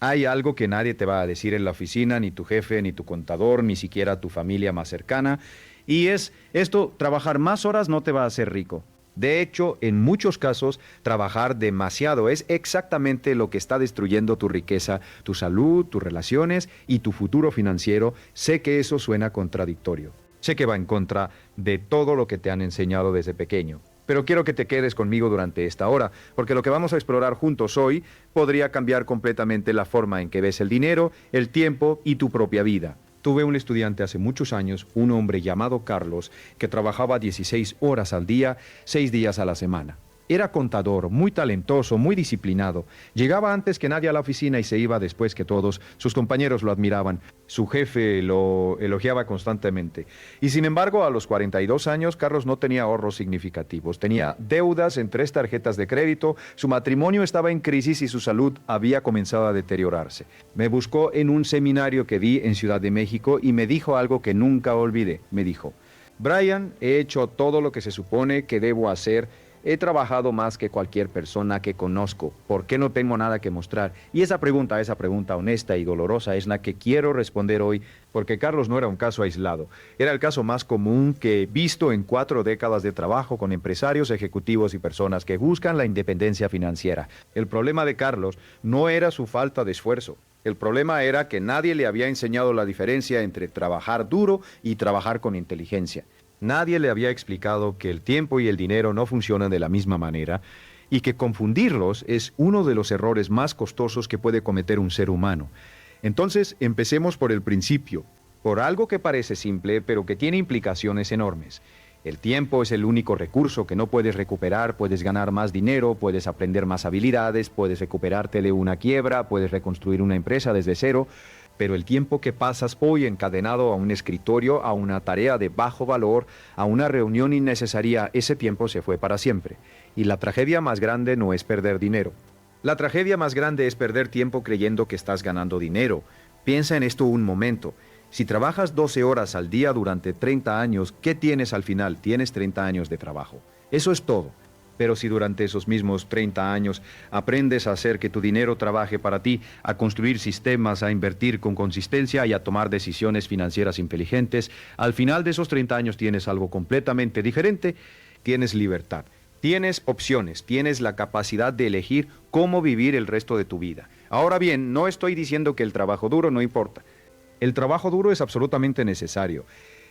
Hay algo que nadie te va a decir en la oficina, ni tu jefe, ni tu contador, ni siquiera tu familia más cercana. Y es esto, trabajar más horas no te va a hacer rico. De hecho, en muchos casos, trabajar demasiado es exactamente lo que está destruyendo tu riqueza, tu salud, tus relaciones y tu futuro financiero. Sé que eso suena contradictorio. Sé que va en contra de todo lo que te han enseñado desde pequeño. Pero quiero que te quedes conmigo durante esta hora, porque lo que vamos a explorar juntos hoy podría cambiar completamente la forma en que ves el dinero, el tiempo y tu propia vida. Tuve un estudiante hace muchos años, un hombre llamado Carlos, que trabajaba 16 horas al día, 6 días a la semana. Era contador, muy talentoso, muy disciplinado. Llegaba antes que nadie a la oficina y se iba después que todos. Sus compañeros lo admiraban. Su jefe lo elogiaba constantemente. Y sin embargo, a los 42 años, Carlos no tenía ahorros significativos. Tenía deudas en 3 tarjetas de crédito, su matrimonio estaba en crisis y su salud había comenzado a deteriorarse. Me buscó en un seminario que di en Ciudad de México y me dijo algo que nunca olvidé. Me dijo: Brian, he hecho todo lo que se supone que debo hacer. He trabajado más que cualquier persona que conozco. ¿Por qué no tengo nada que mostrar? Y esa pregunta honesta y dolorosa es la que quiero responder hoy, porque Carlos no era un caso aislado. Era el caso más común que he visto en 4 décadas de trabajo con empresarios, ejecutivos y personas que buscan la independencia financiera. El problema de Carlos no era su falta de esfuerzo. El problema era que nadie le había enseñado la diferencia entre trabajar duro y trabajar con inteligencia. Nadie le había explicado que el tiempo y el dinero no funcionan de la misma manera y que confundirlos es uno de los errores más costosos que puede cometer un ser humano. Entonces, empecemos por el principio, por algo que parece simple, pero que tiene implicaciones enormes. El tiempo es el único recurso que no puedes recuperar. Puedes ganar más dinero, puedes aprender más habilidades, puedes recuperarte de una quiebra, puedes reconstruir una empresa desde cero. Pero el tiempo que pasas hoy encadenado a un escritorio, a una tarea de bajo valor, a una reunión innecesaria, ese tiempo se fue para siempre. Y la tragedia más grande no es perder dinero. La tragedia más grande es perder tiempo creyendo que estás ganando dinero. Piensa en esto un momento. Si trabajas 12 horas al día durante 30 años, ¿qué tienes al final? Tienes 30 años de trabajo. Eso es todo. Pero si durante esos mismos 30 años aprendes a hacer que tu dinero trabaje para ti, a construir sistemas, a invertir con consistencia y a tomar decisiones financieras inteligentes, al final de esos 30 años tienes algo completamente diferente. Tienes libertad, tienes opciones, tienes la capacidad de elegir cómo vivir el resto de tu vida. Ahora bien, no estoy diciendo que el trabajo duro no importa. El trabajo duro es absolutamente necesario.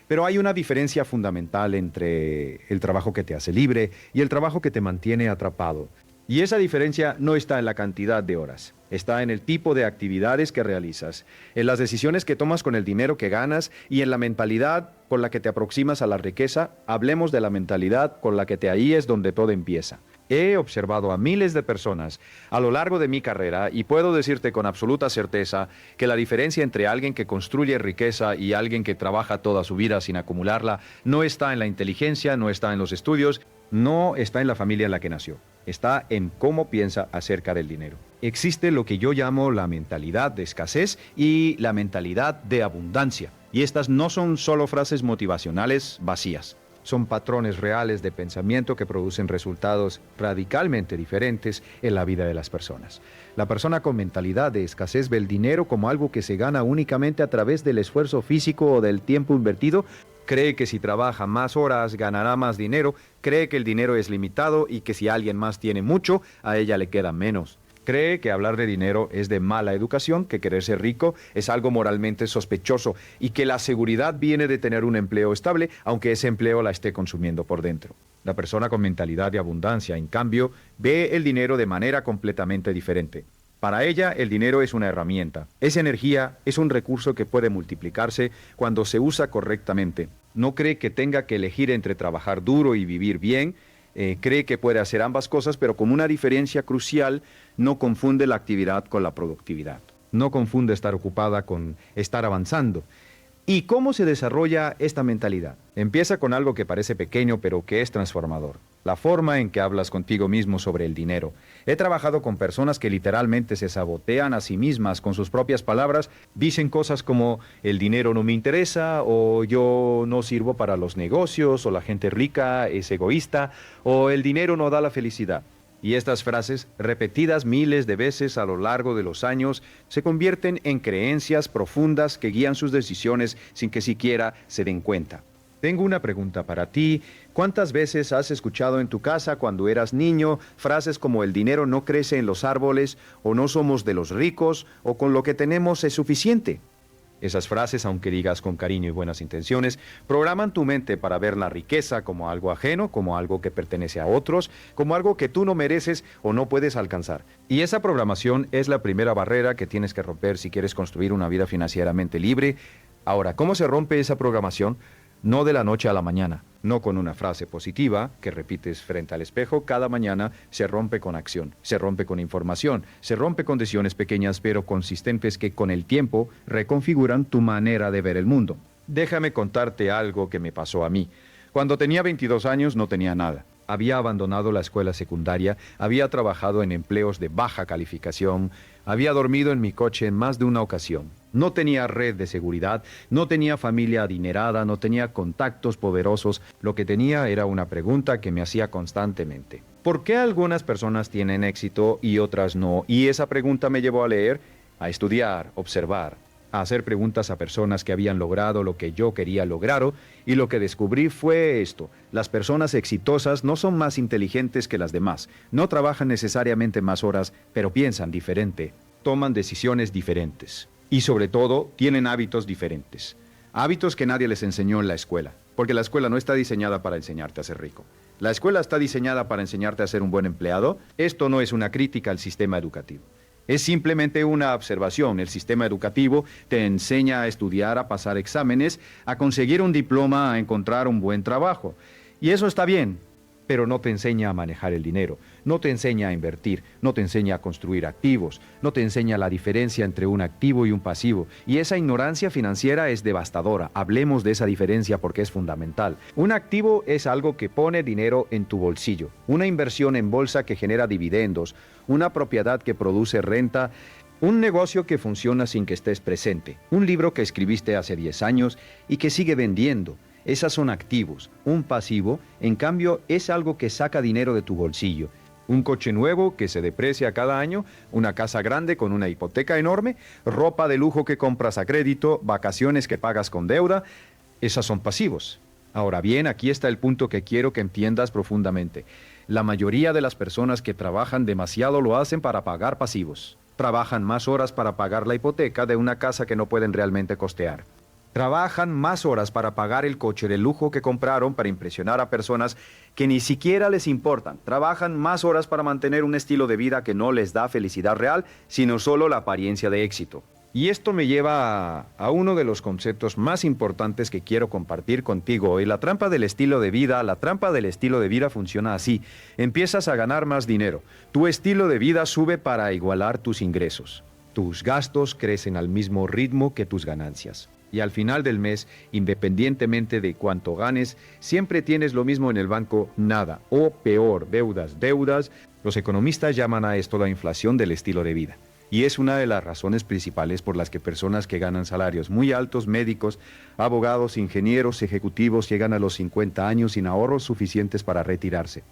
Pero hay una diferencia fundamental entre el trabajo que te hace libre y el trabajo que te mantiene atrapado. Y esa diferencia no está en la cantidad de horas, está en el tipo de actividades que realizas, en las decisiones que tomas con el dinero que ganas y en la mentalidad con la que te aproximas a la riqueza. Hablemos de la mentalidad con la que ahí es donde todo empieza. He observado a miles de personas a lo largo de mi carrera y puedo decirte con absoluta certeza que la diferencia entre alguien que construye riqueza y alguien que trabaja toda su vida sin acumularla no está en la inteligencia, no está en los estudios, no está en la familia en la que nació, está en cómo piensa acerca del dinero. Existe lo que yo llamo la mentalidad de escasez y la mentalidad de abundancia. Y estas no son solo frases motivacionales vacías. Son patrones reales de pensamiento que producen resultados radicalmente diferentes en la vida de las personas. La persona con mentalidad de escasez ve el dinero como algo que se gana únicamente a través del esfuerzo físico o del tiempo invertido. Cree que si trabaja más horas ganará más dinero. Cree que el dinero es limitado y que si alguien más tiene mucho, a ella le queda menos. Cree que hablar de dinero es de mala educación, que querer ser rico es algo moralmente sospechoso y que la seguridad viene de tener un empleo estable, aunque ese empleo la esté consumiendo por dentro. La persona con mentalidad de abundancia, en cambio, ve el dinero de manera completamente diferente. Para ella, el dinero es una herramienta. Es energía, es un recurso que puede multiplicarse cuando se usa correctamente. No cree que tenga que elegir entre trabajar duro y vivir bien. Cree que puede hacer ambas cosas, pero con una diferencia crucial: no confunde la actividad con la productividad. No confunde estar ocupada con estar avanzando. ¿Y cómo se desarrolla esta mentalidad? Empieza con algo que parece pequeño, pero que es transformador. La forma en que hablas contigo mismo sobre el dinero. He trabajado con personas que literalmente se sabotean a sí mismas con sus propias palabras. Dicen cosas como: el dinero no me interesa, o yo no sirvo para los negocios, o la gente rica es egoísta, o el dinero no da la felicidad. Y estas frases, repetidas miles de veces a lo largo de los años, se convierten en creencias profundas que guían sus decisiones sin que siquiera se den cuenta. Tengo una pregunta para ti. ¿Cuántas veces has escuchado en tu casa cuando eras niño frases como el dinero no crece en los árboles, o no somos de los ricos, o con lo que tenemos es suficiente? Esas frases, aunque digas con cariño y buenas intenciones, programan tu mente para ver la riqueza como algo ajeno, como algo que pertenece a otros, como algo que tú no mereces o no puedes alcanzar. Y esa programación es la primera barrera que tienes que romper si quieres construir una vida financieramente libre. Ahora, ¿cómo se rompe esa programación? No de la noche a la mañana, no con una frase positiva que repites frente al espejo cada mañana. Se rompe con acción, se rompe con información, se rompe con decisiones pequeñas pero consistentes que con el tiempo reconfiguran tu manera de ver el mundo. Déjame contarte algo que me pasó a mí. Cuando tenía 22 años no tenía nada. Había abandonado la escuela secundaria, había trabajado en empleos de baja calificación, había dormido en mi coche en más de una ocasión. No tenía red de seguridad, no tenía familia adinerada, no tenía contactos poderosos. Lo que tenía era una pregunta que me hacía constantemente. ¿Por qué algunas personas tienen éxito y otras no? Y esa pregunta me llevó a leer, a estudiar, observar, a hacer preguntas a personas que habían logrado lo que yo quería lograr, y lo que descubrí fue esto: las personas exitosas no son más inteligentes que las demás, no trabajan necesariamente más horas, pero piensan diferente, toman decisiones diferentes y sobre todo tienen hábitos diferentes. Hábitos que nadie les enseñó en la escuela, porque la escuela no está diseñada para enseñarte a ser rico. La escuela está diseñada para enseñarte a ser un buen empleado. Esto no es una crítica al sistema educativo. Es simplemente una observación. El sistema educativo te enseña a estudiar, a pasar exámenes, a conseguir un diploma, a encontrar un buen trabajo. Y eso está bien, pero no te enseña a manejar el dinero, no te enseña a invertir, no te enseña a construir activos, no te enseña la diferencia entre un activo y un pasivo. Y esa ignorancia financiera es devastadora. Hablemos de esa diferencia porque es fundamental. Un activo es algo que pone dinero en tu bolsillo, una inversión en bolsa que genera dividendos, una propiedad que produce renta, un negocio que funciona sin que estés presente, un libro que escribiste hace 10 años y que sigue vendiendo. Esas son activos. Un pasivo, en cambio, es algo que saca dinero de tu bolsillo. Un coche nuevo que se deprecia cada año, una casa grande con una hipoteca enorme, ropa de lujo que compras a crédito, vacaciones que pagas con deuda. Esas son pasivos. Ahora bien, aquí está el punto que quiero que entiendas profundamente. La mayoría de las personas que trabajan demasiado lo hacen para pagar pasivos. Trabajan más horas para pagar la hipoteca de una casa que no pueden realmente costear. Trabajan más horas para pagar el coche de lujo que compraron para impresionar a personas que ni siquiera les importan. Trabajan más horas para mantener un estilo de vida que no les da felicidad real, sino solo la apariencia de éxito. Y esto me lleva a uno de los conceptos más importantes que quiero compartir contigo hoy. La trampa del estilo de vida. La trampa del estilo de vida funciona así. Empiezas a ganar más dinero. Tu estilo de vida sube para igualar tus ingresos. Tus gastos crecen al mismo ritmo que tus ganancias. Y al final del mes, independientemente de cuánto ganes, siempre tienes lo mismo en el banco, nada, o peor, deudas. Los economistas llaman a esto la inflación del estilo de vida. Y es una de las razones principales por las que personas que ganan salarios muy altos, médicos, abogados, ingenieros, ejecutivos, llegan a los 50 años sin ahorros suficientes para retirarse.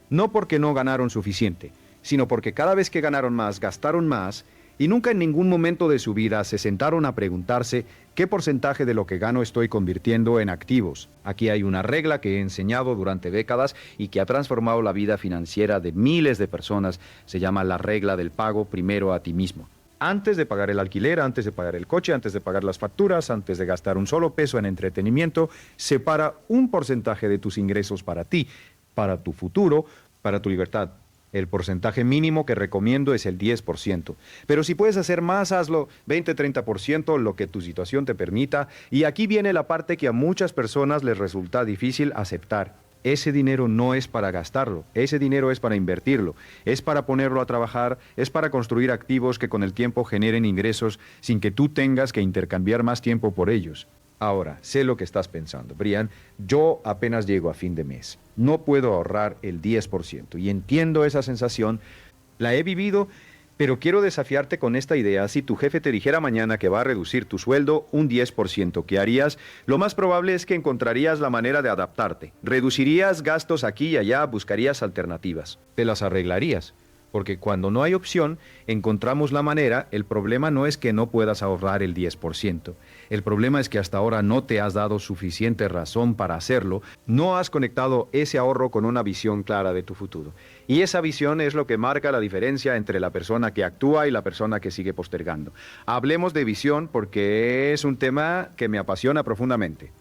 No porque no ganaron suficiente, sino porque cada vez que ganaron más, gastaron más, y nunca en ningún momento de su vida se sentaron a preguntarse qué porcentaje de lo que gano estoy convirtiendo en activos. Aquí hay una regla que he enseñado durante décadas y que ha transformado la vida financiera de miles de personas. Se llama la regla del pago primero a ti mismo. Antes de pagar el alquiler, antes de pagar el coche, antes de pagar las facturas, antes de gastar un solo peso en entretenimiento, separa un porcentaje de tus ingresos para ti, para tu futuro, para tu libertad. El porcentaje mínimo que recomiendo es el 10%. Pero si puedes hacer más, hazlo 20-30%, lo que tu situación te permita. Y aquí viene la parte que a muchas personas les resulta difícil aceptar. Ese dinero no es para gastarlo, ese dinero es para invertirlo, es para ponerlo a trabajar, es para construir activos que con el tiempo generen ingresos sin que tú tengas que intercambiar más tiempo por ellos. Ahora, sé lo que estás pensando, Brian, yo apenas llego a fin de mes, no puedo ahorrar el 10% y entiendo esa sensación, la he vivido Pero quiero desafiarte con esta idea. Si tu jefe te dijera mañana que va a reducir tu sueldo un 10%, ¿qué harías? Lo más probable es que encontrarías la manera de adaptarte. Reducirías gastos aquí y allá, buscarías alternativas. Te las arreglarías. Porque cuando no hay opción, encontramos la manera. El problema no es que no puedas ahorrar el 10%. El problema es que hasta ahora no te has dado suficiente razón para hacerlo. No has conectado ese ahorro con una visión clara de tu futuro. Y esa visión es lo que marca la diferencia entre la persona que actúa y la persona que sigue postergando. Hablemos de visión porque es un tema que me apasiona profundamente.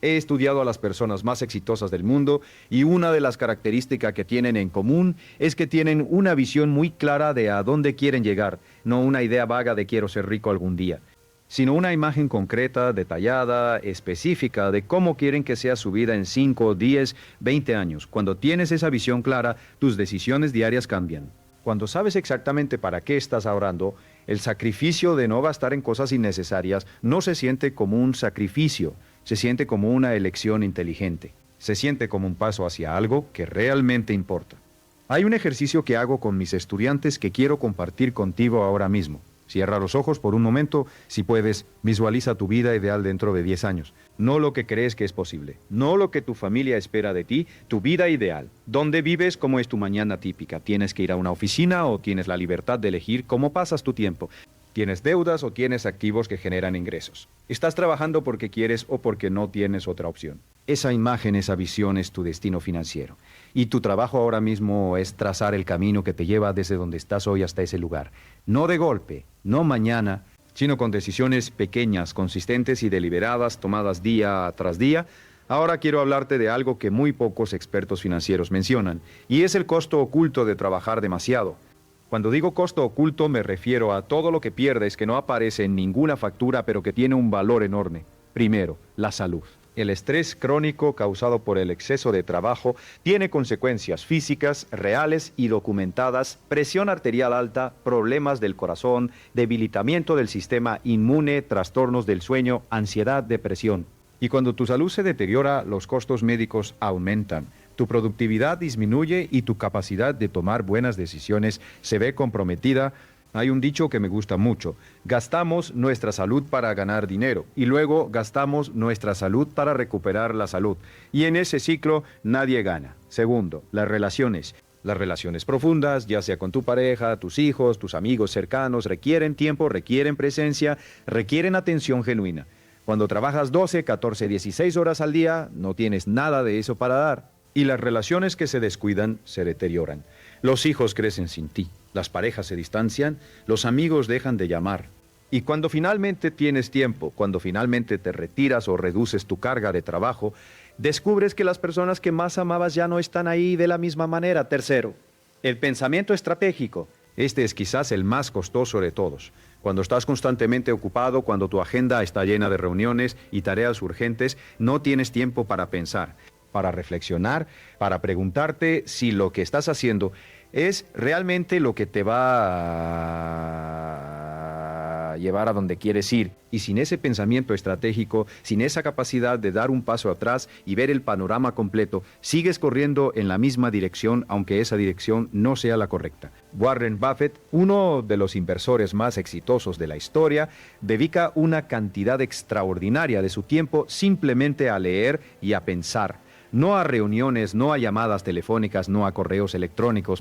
He estudiado a las personas más exitosas del mundo y una de las características que tienen en común es que tienen una visión muy clara de a dónde quieren llegar, no una idea vaga de quiero ser rico algún día, sino una imagen concreta, detallada, específica de cómo quieren que sea su vida en 5, 10, 20 años. Cuando tienes esa visión clara, tus decisiones diarias cambian. Cuando sabes exactamente para qué estás ahorrando, el sacrificio de no gastar en cosas innecesarias no se siente como un sacrificio, se siente como una elección inteligente. Se siente como un paso hacia algo que realmente importa. Hay un ejercicio que hago con mis estudiantes que quiero compartir contigo ahora mismo. Cierra los ojos por un momento, si puedes, visualiza tu vida ideal dentro de 10 años. No lo que crees que es posible, no lo que tu familia espera de ti, tu vida ideal. ¿Dónde vives? ¿Cómo es tu mañana típica? ¿Tienes que ir a una oficina o tienes la libertad de elegir cómo pasas tu tiempo? ¿Tienes deudas o tienes activos que generan ingresos? ¿Estás trabajando porque quieres o porque no tienes otra opción? Esa imagen, esa visión es tu destino financiero. Y tu trabajo ahora mismo es trazar el camino que te lleva desde donde estás hoy hasta ese lugar. No de golpe, no mañana, sino con decisiones pequeñas, consistentes y deliberadas, tomadas día tras día. Ahora quiero hablarte de algo que muy pocos expertos financieros mencionan, y es el costo oculto de trabajar demasiado. Cuando digo costo oculto me refiero a todo lo que pierdes que no aparece en ninguna factura pero que tiene un valor enorme. Primero, la salud. El estrés crónico causado por el exceso de trabajo tiene consecuencias físicas, reales y documentadas: presión arterial alta, problemas del corazón, debilitamiento del sistema inmune, trastornos del sueño, ansiedad, depresión. Y cuando tu salud se deteriora, los costos médicos aumentan. Tu productividad disminuye y tu capacidad de tomar buenas decisiones se ve comprometida. Hay un dicho que me gusta mucho: gastamos nuestra salud para ganar dinero y luego gastamos nuestra salud para recuperar la salud. Y en ese ciclo nadie gana. Segundo, las relaciones. Las relaciones profundas, ya sea con tu pareja, tus hijos, tus amigos cercanos, requieren tiempo, requieren presencia, requieren atención genuina. Cuando trabajas 12, 14, 16 horas al día, no tienes nada de eso para dar. Y las relaciones que se descuidan se deterioran. Los hijos crecen sin ti, las parejas se distancian, los amigos dejan de llamar. Y cuando finalmente tienes tiempo, cuando finalmente te retiras o reduces tu carga de trabajo, descubres que las personas que más amabas ya no están ahí de la misma manera. Tercero, el pensamiento estratégico. Este es quizás el más costoso de todos. Cuando estás constantemente ocupado, cuando tu agenda está llena de reuniones y tareas urgentes, no tienes tiempo para pensar, para reflexionar, para preguntarte si lo que estás haciendo es realmente lo que te va a llevar a donde quieres ir. Y sin ese pensamiento estratégico, sin esa capacidad de dar un paso atrás y ver el panorama completo, sigues corriendo en la misma dirección, aunque esa dirección no sea la correcta. Warren Buffett, uno de los inversores más exitosos de la historia, dedica una cantidad extraordinaria de su tiempo simplemente a leer y a pensar. No a reuniones, no a llamadas telefónicas, no a correos electrónicos,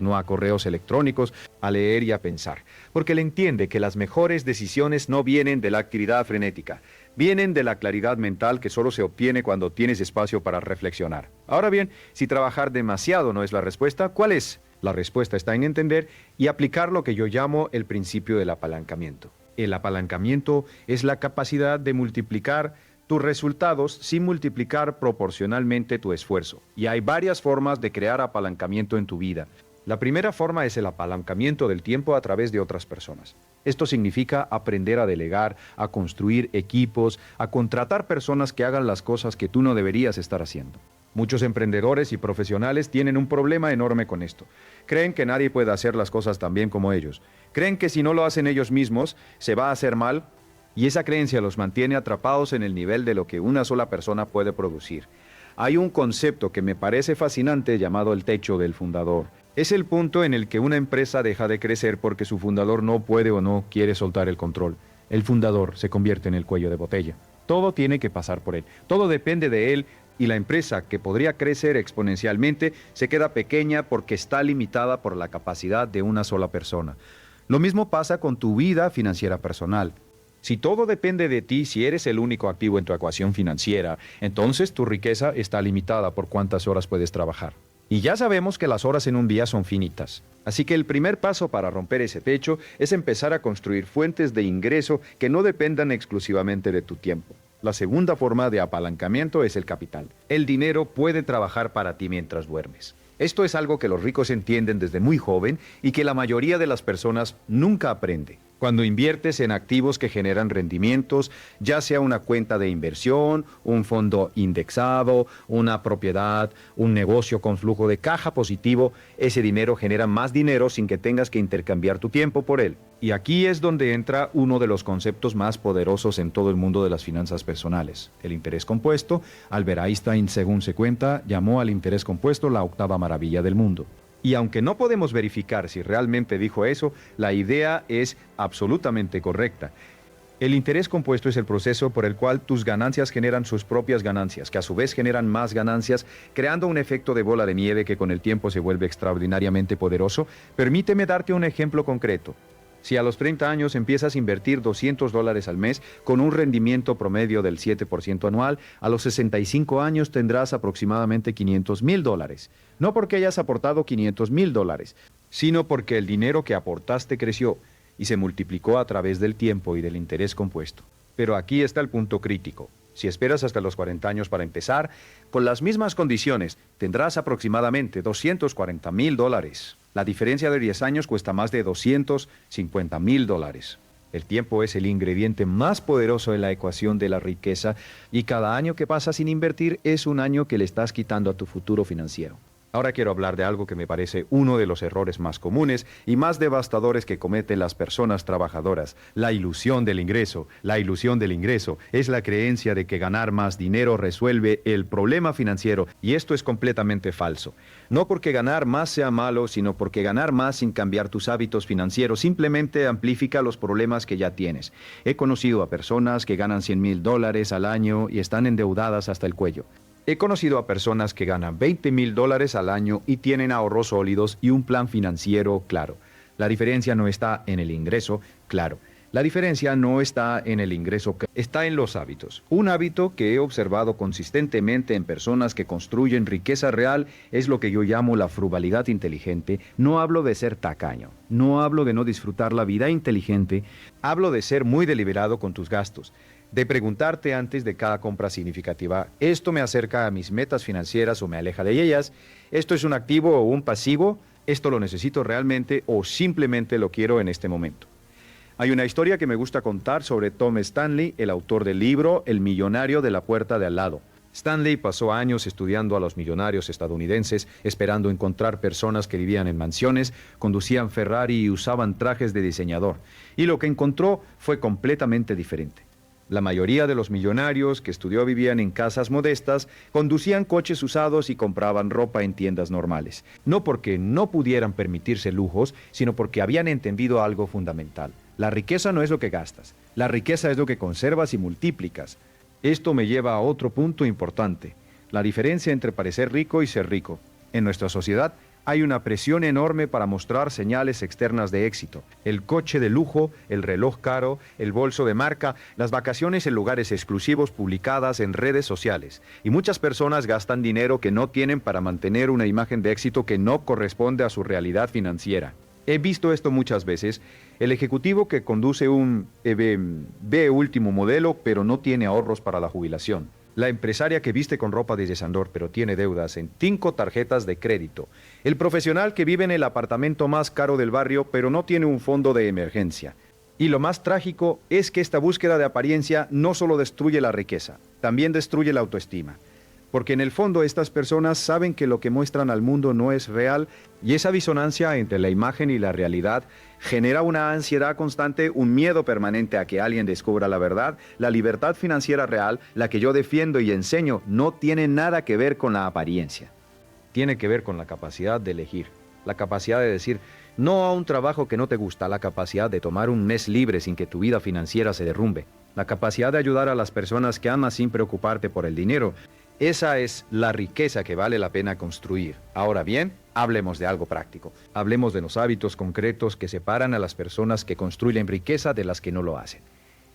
a leer y a pensar. Porque él entiende que las mejores decisiones no vienen de la actividad frenética, vienen de la claridad mental que solo se obtiene cuando tienes espacio para reflexionar. Ahora bien, si trabajar demasiado no es la respuesta, ¿cuál es? La respuesta está en entender y aplicar lo que yo llamo el principio del apalancamiento. El apalancamiento es la capacidad de multiplicar tus resultados sin multiplicar proporcionalmente tu esfuerzo. Y hay varias formas de crear apalancamiento en tu vida. La primera forma es el apalancamiento del tiempo a través de otras personas. Esto significa aprender a delegar, a construir equipos, a contratar personas que hagan las cosas que tú no deberías estar haciendo. Muchos emprendedores y profesionales tienen un problema enorme con esto. Creen que nadie puede hacer las cosas tan bien como ellos. Creen que si no lo hacen ellos mismos, se va a hacer mal. Y esa creencia los mantiene atrapados en el nivel de lo que una sola persona puede producir. Hay un concepto que me parece fascinante llamado el techo del fundador. Es el punto en el que una empresa deja de crecer porque su fundador no puede o no quiere soltar el control. El fundador se convierte en el cuello de botella. Todo tiene que pasar por él. Todo depende de él y la empresa, que podría crecer exponencialmente, se queda pequeña porque está limitada por la capacidad de una sola persona. Lo mismo pasa con tu vida financiera personal. Si todo depende de ti, si eres el único activo en tu ecuación financiera, entonces tu riqueza está limitada por cuántas horas puedes trabajar. Y ya sabemos que las horas en un día son finitas. Así que el primer paso para romper ese techo es empezar a construir fuentes de ingreso que no dependan exclusivamente de tu tiempo. La segunda forma de apalancamiento es el capital. El dinero puede trabajar para ti mientras duermes. Esto es algo que los ricos entienden desde muy joven y que la mayoría de las personas nunca aprende. Cuando inviertes en activos que generan rendimientos, ya sea una cuenta de inversión, un fondo indexado, una propiedad, un negocio con flujo de caja positivo, ese dinero genera más dinero sin que tengas que intercambiar tu tiempo por él. Y aquí es donde entra uno de los conceptos más poderosos en todo el mundo de las finanzas personales, el interés compuesto. Albert Einstein, según se cuenta, llamó al interés compuesto la octava maravilla del mundo. Y aunque no podemos verificar si realmente dijo eso, la idea es absolutamente correcta. El interés compuesto es el proceso por el cual tus ganancias generan sus propias ganancias, que a su vez generan más ganancias, creando un efecto de bola de nieve que con el tiempo se vuelve extraordinariamente poderoso. Permíteme darte un ejemplo concreto. Si a los 30 años empiezas a invertir $200 al mes con un rendimiento promedio del 7% anual, a los 65 años tendrás aproximadamente $500,000. No porque hayas aportado $500,000, sino porque el dinero que aportaste creció y se multiplicó a través del tiempo y del interés compuesto. Pero aquí está el punto crítico. Si esperas hasta los 40 años para empezar, con las mismas condiciones tendrás aproximadamente $240,000. La diferencia de 10 años cuesta más de $250,000. El tiempo es el ingrediente más poderoso en la ecuación de la riqueza y cada año que pasa sin invertir es un año que le estás quitando a tu futuro financiero. Ahora quiero hablar de algo que me parece uno de los errores más comunes y más devastadores que cometen las personas trabajadoras: la ilusión del ingreso. La ilusión del ingreso es la creencia de que ganar más dinero resuelve el problema financiero, y esto es completamente falso. No porque ganar más sea malo, sino porque ganar más sin cambiar tus hábitos financieros simplemente amplifica los problemas que ya tienes. He conocido a personas que ganan $100,000 al año y están endeudadas hasta el cuello. He conocido a personas que ganan $20,000 al año y tienen ahorros sólidos y un plan financiero claro. La diferencia no está en el ingreso, claro. La diferencia no está en el ingreso, está en los hábitos. Un hábito que he observado consistentemente en personas que construyen riqueza real es lo que yo llamo la frugalidad inteligente. No hablo de ser tacaño, no hablo de no disfrutar la vida inteligente, hablo de ser muy deliberado con tus gastos, de preguntarte antes de cada compra significativa: ¿esto me acerca a mis metas financieras o me aleja de ellas? ¿Esto es un activo o un pasivo? ¿Esto lo necesito realmente o simplemente lo quiero en este momento? Hay una historia que me gusta contar sobre Tom Stanley, el autor del libro El millonario de la puerta de al lado. Stanley pasó años estudiando a los millonarios estadounidenses, esperando encontrar personas que vivían en mansiones, conducían Ferrari y usaban trajes de diseñador. Y lo que encontró fue completamente diferente. La mayoría de los millonarios que estudió vivían en casas modestas, conducían coches usados y compraban ropa en tiendas normales. No porque no pudieran permitirse lujos, sino porque habían entendido algo fundamental. La riqueza no es lo que gastas, la riqueza es lo que conservas y multiplicas. Esto me lleva a otro punto importante: la diferencia entre parecer rico y ser rico. En nuestra sociedad hay una presión enorme para mostrar señales externas de éxito: el coche de lujo, el reloj caro, el bolso de marca, las vacaciones en lugares exclusivos publicadas en redes sociales. Y muchas personas gastan dinero que no tienen para mantener una imagen de éxito que no corresponde a su realidad financiera. He visto esto muchas veces. El ejecutivo que conduce un EV último modelo, pero no tiene ahorros para la jubilación. La empresaria que viste con ropa de desandor pero tiene deudas en 5 tarjetas de crédito. El profesional que vive en el apartamento más caro del barrio pero no tiene un fondo de emergencia. Y lo más trágico es que esta búsqueda de apariencia no solo destruye la riqueza, también destruye la autoestima. Porque en el fondo estas personas saben que lo que muestran al mundo no es real, y esa disonancia entre la imagen y la realidad genera una ansiedad constante, un miedo permanente a que alguien descubra la verdad. La libertad financiera real, la que yo defiendo y enseño, no tiene nada que ver con la apariencia. Tiene que ver con la capacidad de elegir. la capacidad de decir no a un trabajo que no te gusta, la capacidad de tomar un mes libre sin que tu vida financiera se derrumbe, la capacidad de ayudar a las personas que amas sin preocuparte por el dinero. Esa es la riqueza que vale la pena construir. Ahora bien, hablemos de algo práctico. Hablemos de los hábitos concretos que separan a las personas que construyen riqueza de las que no lo hacen.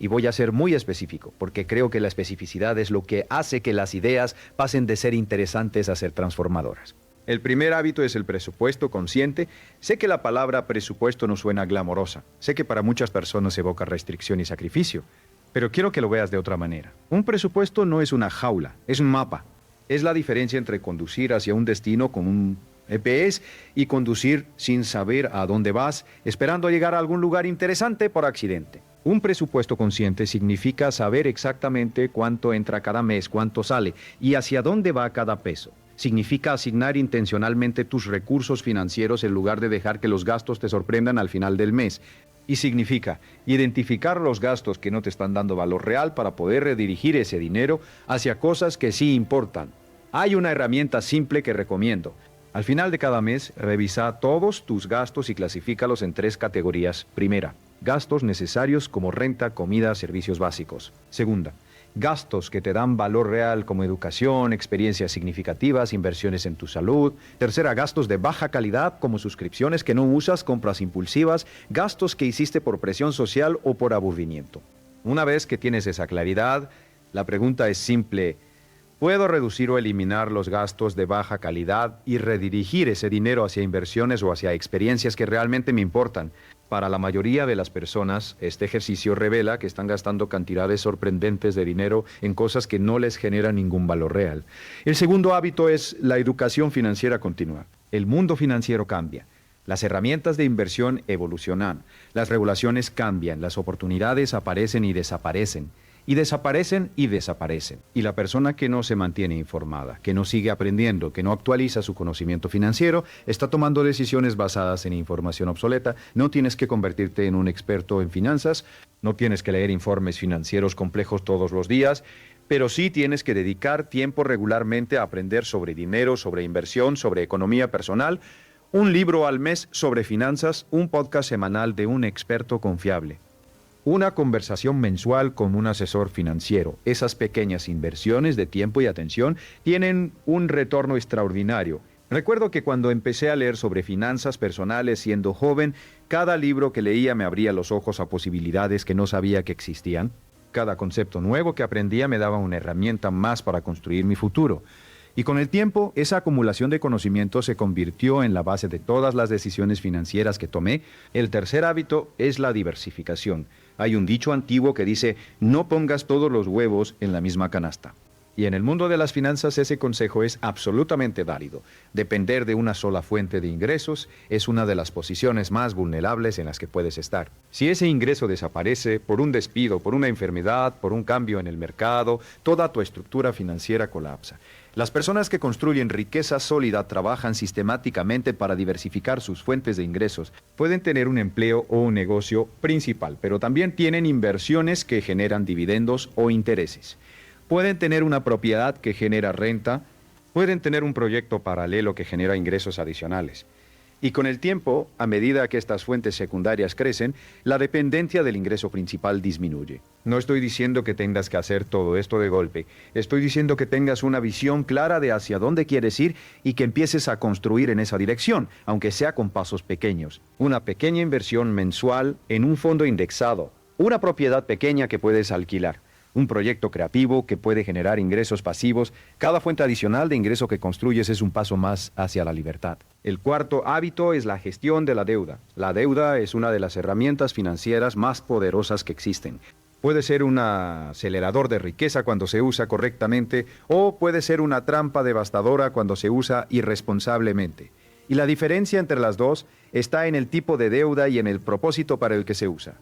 Y voy a ser muy específico, porque creo que la especificidad es lo que hace que las ideas pasen de ser interesantes a ser transformadoras. El primer hábito es el presupuesto consciente. Sé que la palabra presupuesto no suena glamorosa. Sé que para muchas personas evoca restricción y sacrificio. Pero quiero que lo veas de otra manera. Un presupuesto no es una jaula, es un mapa. Es la diferencia entre conducir hacia un destino con un GPS y conducir sin saber a dónde vas, esperando llegar a algún lugar interesante por accidente. Un presupuesto consciente significa saber exactamente cuánto entra cada mes, cuánto sale y hacia dónde va cada peso. Significa asignar intencionalmente tus recursos financieros en lugar de dejar que los gastos te sorprendan al final del mes. Y significa identificar los gastos que no te están dando valor real para poder redirigir ese dinero hacia cosas que sí importan. Hay una herramienta simple que recomiendo. Al final de cada mes, revisa todos tus gastos y clasifícalos en 3 categorías. Primera, gastos necesarios como renta, comida, servicios básicos. Segunda, gastos que te dan valor real como educación, experiencias significativas, inversiones en tu salud. Tercera, gastos de baja calidad como suscripciones que no usas, compras impulsivas, gastos que hiciste por presión social o por aburrimiento. Una vez que tienes esa claridad, la pregunta es simple. ¿Puedo reducir o eliminar los gastos de baja calidad y redirigir ese dinero hacia inversiones o hacia experiencias que realmente me importan? Para la mayoría de las personas, este ejercicio revela que están gastando cantidades sorprendentes de dinero en cosas que no les generan ningún valor real. El segundo hábito es la educación financiera continua. El mundo financiero cambia. Las herramientas de inversión evolucionan. Las regulaciones cambian. Las oportunidades aparecen y desaparecen. Y desaparecen y desaparecen. Y la persona que no se mantiene informada, que no sigue aprendiendo, que no actualiza su conocimiento financiero, está tomando decisiones basadas en información obsoleta. No tienes que convertirte en un experto en finanzas, no tienes que leer informes financieros complejos todos los días, pero sí tienes que dedicar tiempo regularmente a aprender sobre dinero, sobre inversión, sobre economía personal, un libro al mes sobre finanzas, un podcast semanal de un experto confiable. Una conversación mensual con un asesor financiero. Esas pequeñas inversiones de tiempo y atención tienen un retorno extraordinario. Recuerdo que cuando empecé a leer sobre finanzas personales siendo joven, cada libro que leía me abría los ojos a posibilidades que no sabía que existían. Cada concepto nuevo que aprendía me daba una herramienta más para construir mi futuro. Y con el tiempo, esa acumulación de conocimiento se convirtió en la base de todas las decisiones financieras que tomé. El tercer hábito es la diversificación. Hay un dicho antiguo que dice, no pongas todos los huevos en la misma canasta. Y en el mundo de las finanzas ese consejo es absolutamente válido. Depender de una sola fuente de ingresos es una de las posiciones más vulnerables en las que puedes estar. Si ese ingreso desaparece por un despido, por una enfermedad, por un cambio en el mercado, toda tu estructura financiera colapsa. Las personas que construyen riqueza sólida trabajan sistemáticamente para diversificar sus fuentes de ingresos. Pueden tener un empleo o un negocio principal, pero también tienen inversiones que generan dividendos o intereses. Pueden tener una propiedad que genera renta, pueden tener un proyecto paralelo que genera ingresos adicionales. Y con el tiempo, a medida que estas fuentes secundarias crecen, la dependencia del ingreso principal disminuye. No estoy diciendo que tengas que hacer todo esto de golpe. Estoy diciendo que tengas una visión clara de hacia dónde quieres ir y que empieces a construir en esa dirección, aunque sea con pasos pequeños. Una pequeña inversión mensual en un fondo indexado, una propiedad pequeña que puedes alquilar, un proyecto creativo que puede generar ingresos pasivos. Cada fuente adicional de ingreso que construyes es un paso más hacia la libertad. El cuarto hábito es la gestión de la deuda. La deuda es una de las herramientas financieras más poderosas que existen. Puede ser un acelerador de riqueza cuando se usa correctamente o puede ser una trampa devastadora cuando se usa irresponsablemente. Y la diferencia entre las dos está en el tipo de deuda y en el propósito para el que se usa.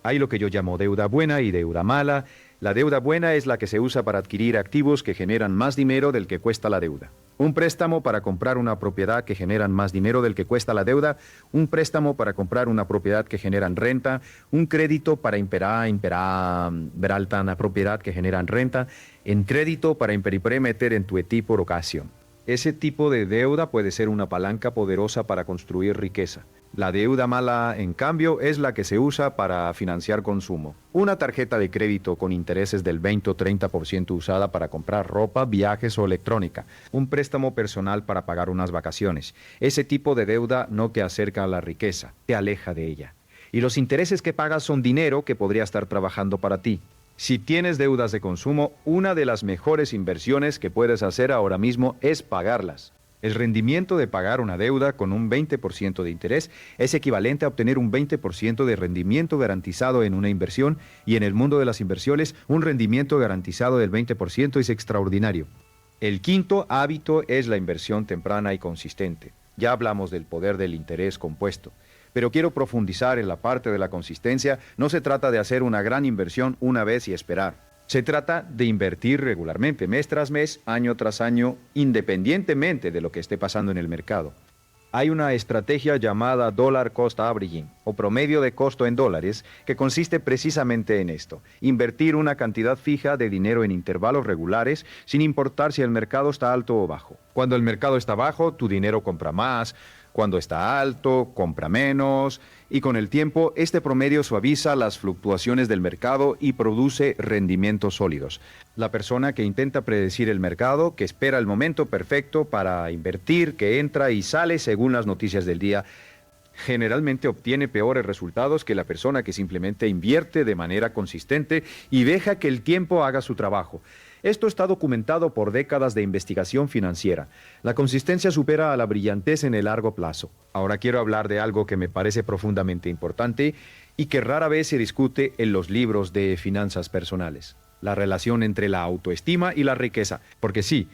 Hay lo que yo llamo deuda buena y deuda mala. La deuda buena es la que se usa para adquirir activos que generan más dinero del que cuesta la deuda. Un préstamo para comprar una propiedad que generan más dinero del que cuesta la deuda. Un préstamo para comprar una propiedad que generan renta. Un crédito para veraltan una propiedad que generan renta. En crédito para meter en tu eti por ocasión. Ese tipo de deuda puede ser una palanca poderosa para construir riqueza. La deuda mala, en cambio, es la que se usa para financiar consumo. Una tarjeta de crédito con intereses del 20 o 30% usada para comprar ropa, viajes o electrónica. Un préstamo personal para pagar unas vacaciones. Ese tipo de deuda no te acerca a la riqueza, te aleja de ella. Y los intereses que pagas son dinero que podría estar trabajando para ti. Si tienes deudas de consumo, una de las mejores inversiones que puedes hacer ahora mismo es pagarlas. El rendimiento de pagar una deuda con un 20% de interés es equivalente a obtener un 20% de rendimiento garantizado en una inversión, y en el mundo de las inversiones, un rendimiento garantizado del 20% es extraordinario. El quinto hábito es la inversión temprana y consistente. Ya hablamos del poder del interés compuesto, pero quiero profundizar en la parte de la consistencia. No se trata de hacer una gran inversión una vez y esperar. Se trata de invertir regularmente, mes tras mes, año tras año, independientemente de lo que esté pasando en el mercado. Hay una estrategia llamada Dollar Cost Averaging, o promedio de costo en dólares, que consiste precisamente en esto: invertir una cantidad fija de dinero en intervalos regulares, sin importar si el mercado está alto o bajo. Cuando el mercado está bajo, tu dinero compra más. Cuando está alto, compra menos, y con el tiempo este promedio suaviza las fluctuaciones del mercado y produce rendimientos sólidos. La persona que intenta predecir el mercado, que espera el momento perfecto para invertir, que entra y sale según las noticias del día, generalmente obtiene peores resultados que la persona que simplemente invierte de manera consistente y deja que el tiempo haga su trabajo. Esto está documentado por décadas de investigación financiera. La consistencia supera a la brillantez en el largo plazo. Ahora quiero hablar de algo que me parece profundamente importante y que rara vez se discute en los libros de finanzas personales: la relación entre la autoestima y la riqueza. Porque sí,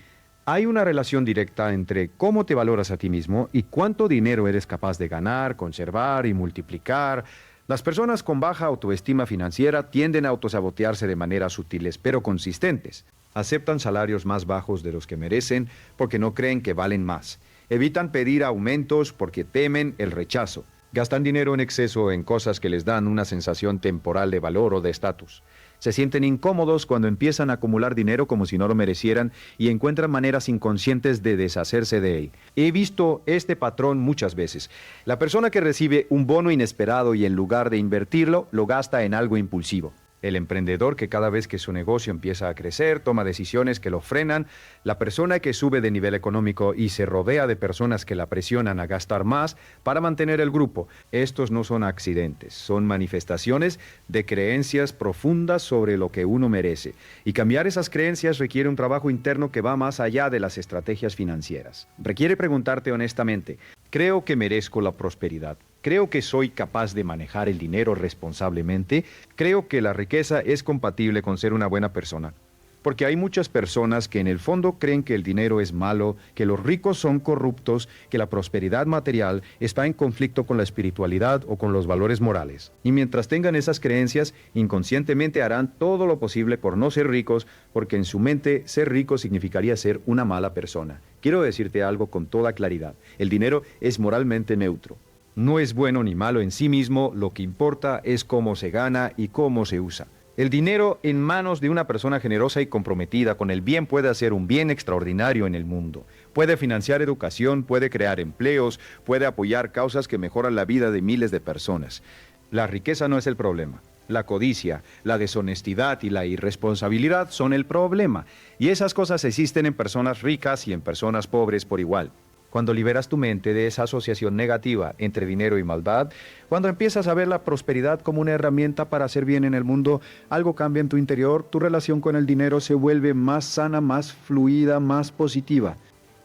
hay una relación directa entre cómo te valoras a ti mismo y cuánto dinero eres capaz de ganar, conservar y multiplicar. Las personas con baja autoestima financiera tienden a autosabotearse de maneras sutiles pero consistentes. Aceptan salarios más bajos de los que merecen porque no creen que valen más. Evitan pedir aumentos porque temen el rechazo. Gastan dinero en exceso en cosas que les dan una sensación temporal de valor o de estatus. Se sienten incómodos cuando empiezan a acumular dinero como si no lo merecieran y encuentran maneras inconscientes de deshacerse de él. He visto este patrón muchas veces. La persona que recibe un bono inesperado y en lugar de invertirlo, lo gasta en algo impulsivo. El emprendedor que cada vez que su negocio empieza a crecer, toma decisiones que lo frenan. La persona que sube de nivel económico y se rodea de personas que la presionan a gastar más para mantener el grupo. Estos no son accidentes, son manifestaciones de creencias profundas sobre lo que uno merece. Y cambiar esas creencias requiere un trabajo interno que va más allá de las estrategias financieras. Requiere preguntarte honestamente: ¿creo que merezco la prosperidad? ¿Creo que soy capaz de manejar el dinero responsablemente? ¿Creo que la riqueza es compatible con ser una buena persona? Porque hay muchas personas que en el fondo creen que el dinero es malo, que los ricos son corruptos, que la prosperidad material está en conflicto con la espiritualidad o con los valores morales. Y mientras tengan esas creencias, inconscientemente harán todo lo posible por no ser ricos, porque en su mente ser rico significaría ser una mala persona. Quiero decirte algo con toda claridad: el dinero es moralmente neutro. No es bueno ni malo en sí mismo, lo que importa es cómo se gana y cómo se usa. El dinero en manos de una persona generosa y comprometida con el bien puede hacer un bien extraordinario en el mundo. Puede financiar educación, puede crear empleos, puede apoyar causas que mejoran la vida de miles de personas. La riqueza no es el problema. La codicia, la deshonestidad y la irresponsabilidad son el problema. Y esas cosas existen en personas ricas y en personas pobres por igual. Cuando liberas tu mente de esa asociación negativa entre dinero y maldad, cuando empiezas a ver la prosperidad como una herramienta para hacer bien en el mundo, algo cambia en tu interior. Tu relación con el dinero se vuelve más sana, más fluida, más positiva.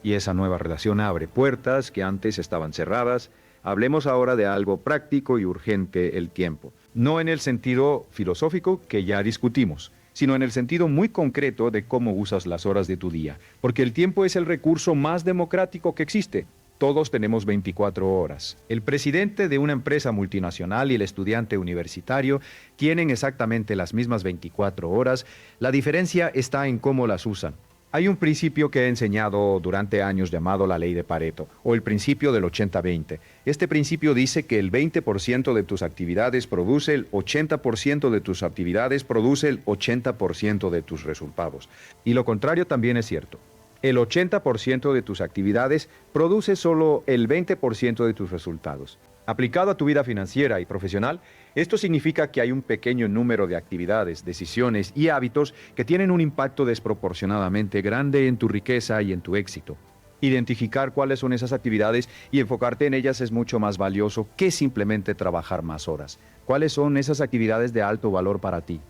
Y esa nueva relación abre puertas que antes estaban cerradas. Hablemos ahora de algo práctico y urgente: el tiempo. No en el sentido filosófico que ya discutimos, sino en el sentido muy concreto de cómo usas las horas de tu día. Porque el tiempo es el recurso más democrático que existe. Todos tenemos 24 horas. El presidente de una empresa multinacional y el estudiante universitario tienen exactamente las mismas 24 horas. La diferencia está en cómo las usan. Hay un principio que he enseñado durante años llamado la ley de Pareto, o el principio del 80-20. Este principio dice que el 20% de tus actividades produce el 80% de tus actividades, produce el 80% de tus resultados. Y lo contrario también es cierto. El 80% de tus actividades produce solo el 20% de tus resultados. Aplicado a tu vida financiera y profesional, esto significa que hay un pequeño número de actividades, decisiones y hábitos que tienen un impacto desproporcionadamente grande en tu riqueza y en tu éxito. Identificar cuáles son esas actividades y enfocarte en ellas es mucho más valioso que simplemente trabajar más horas. ¿Cuáles son esas actividades de alto valor para ti?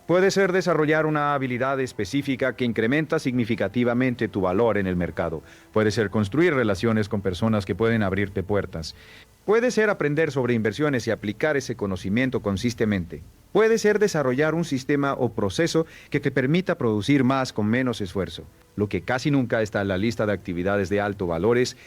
Puede ser desarrollar una habilidad específica que incrementa significativamente tu valor en el mercado. Puede ser construir relaciones con personas que pueden abrirte puertas. Puede ser aprender sobre inversiones y aplicar ese conocimiento consistentemente. Puede ser desarrollar un sistema o proceso que te permita producir más con menos esfuerzo. Lo que casi nunca está en la lista de actividades de alto valor es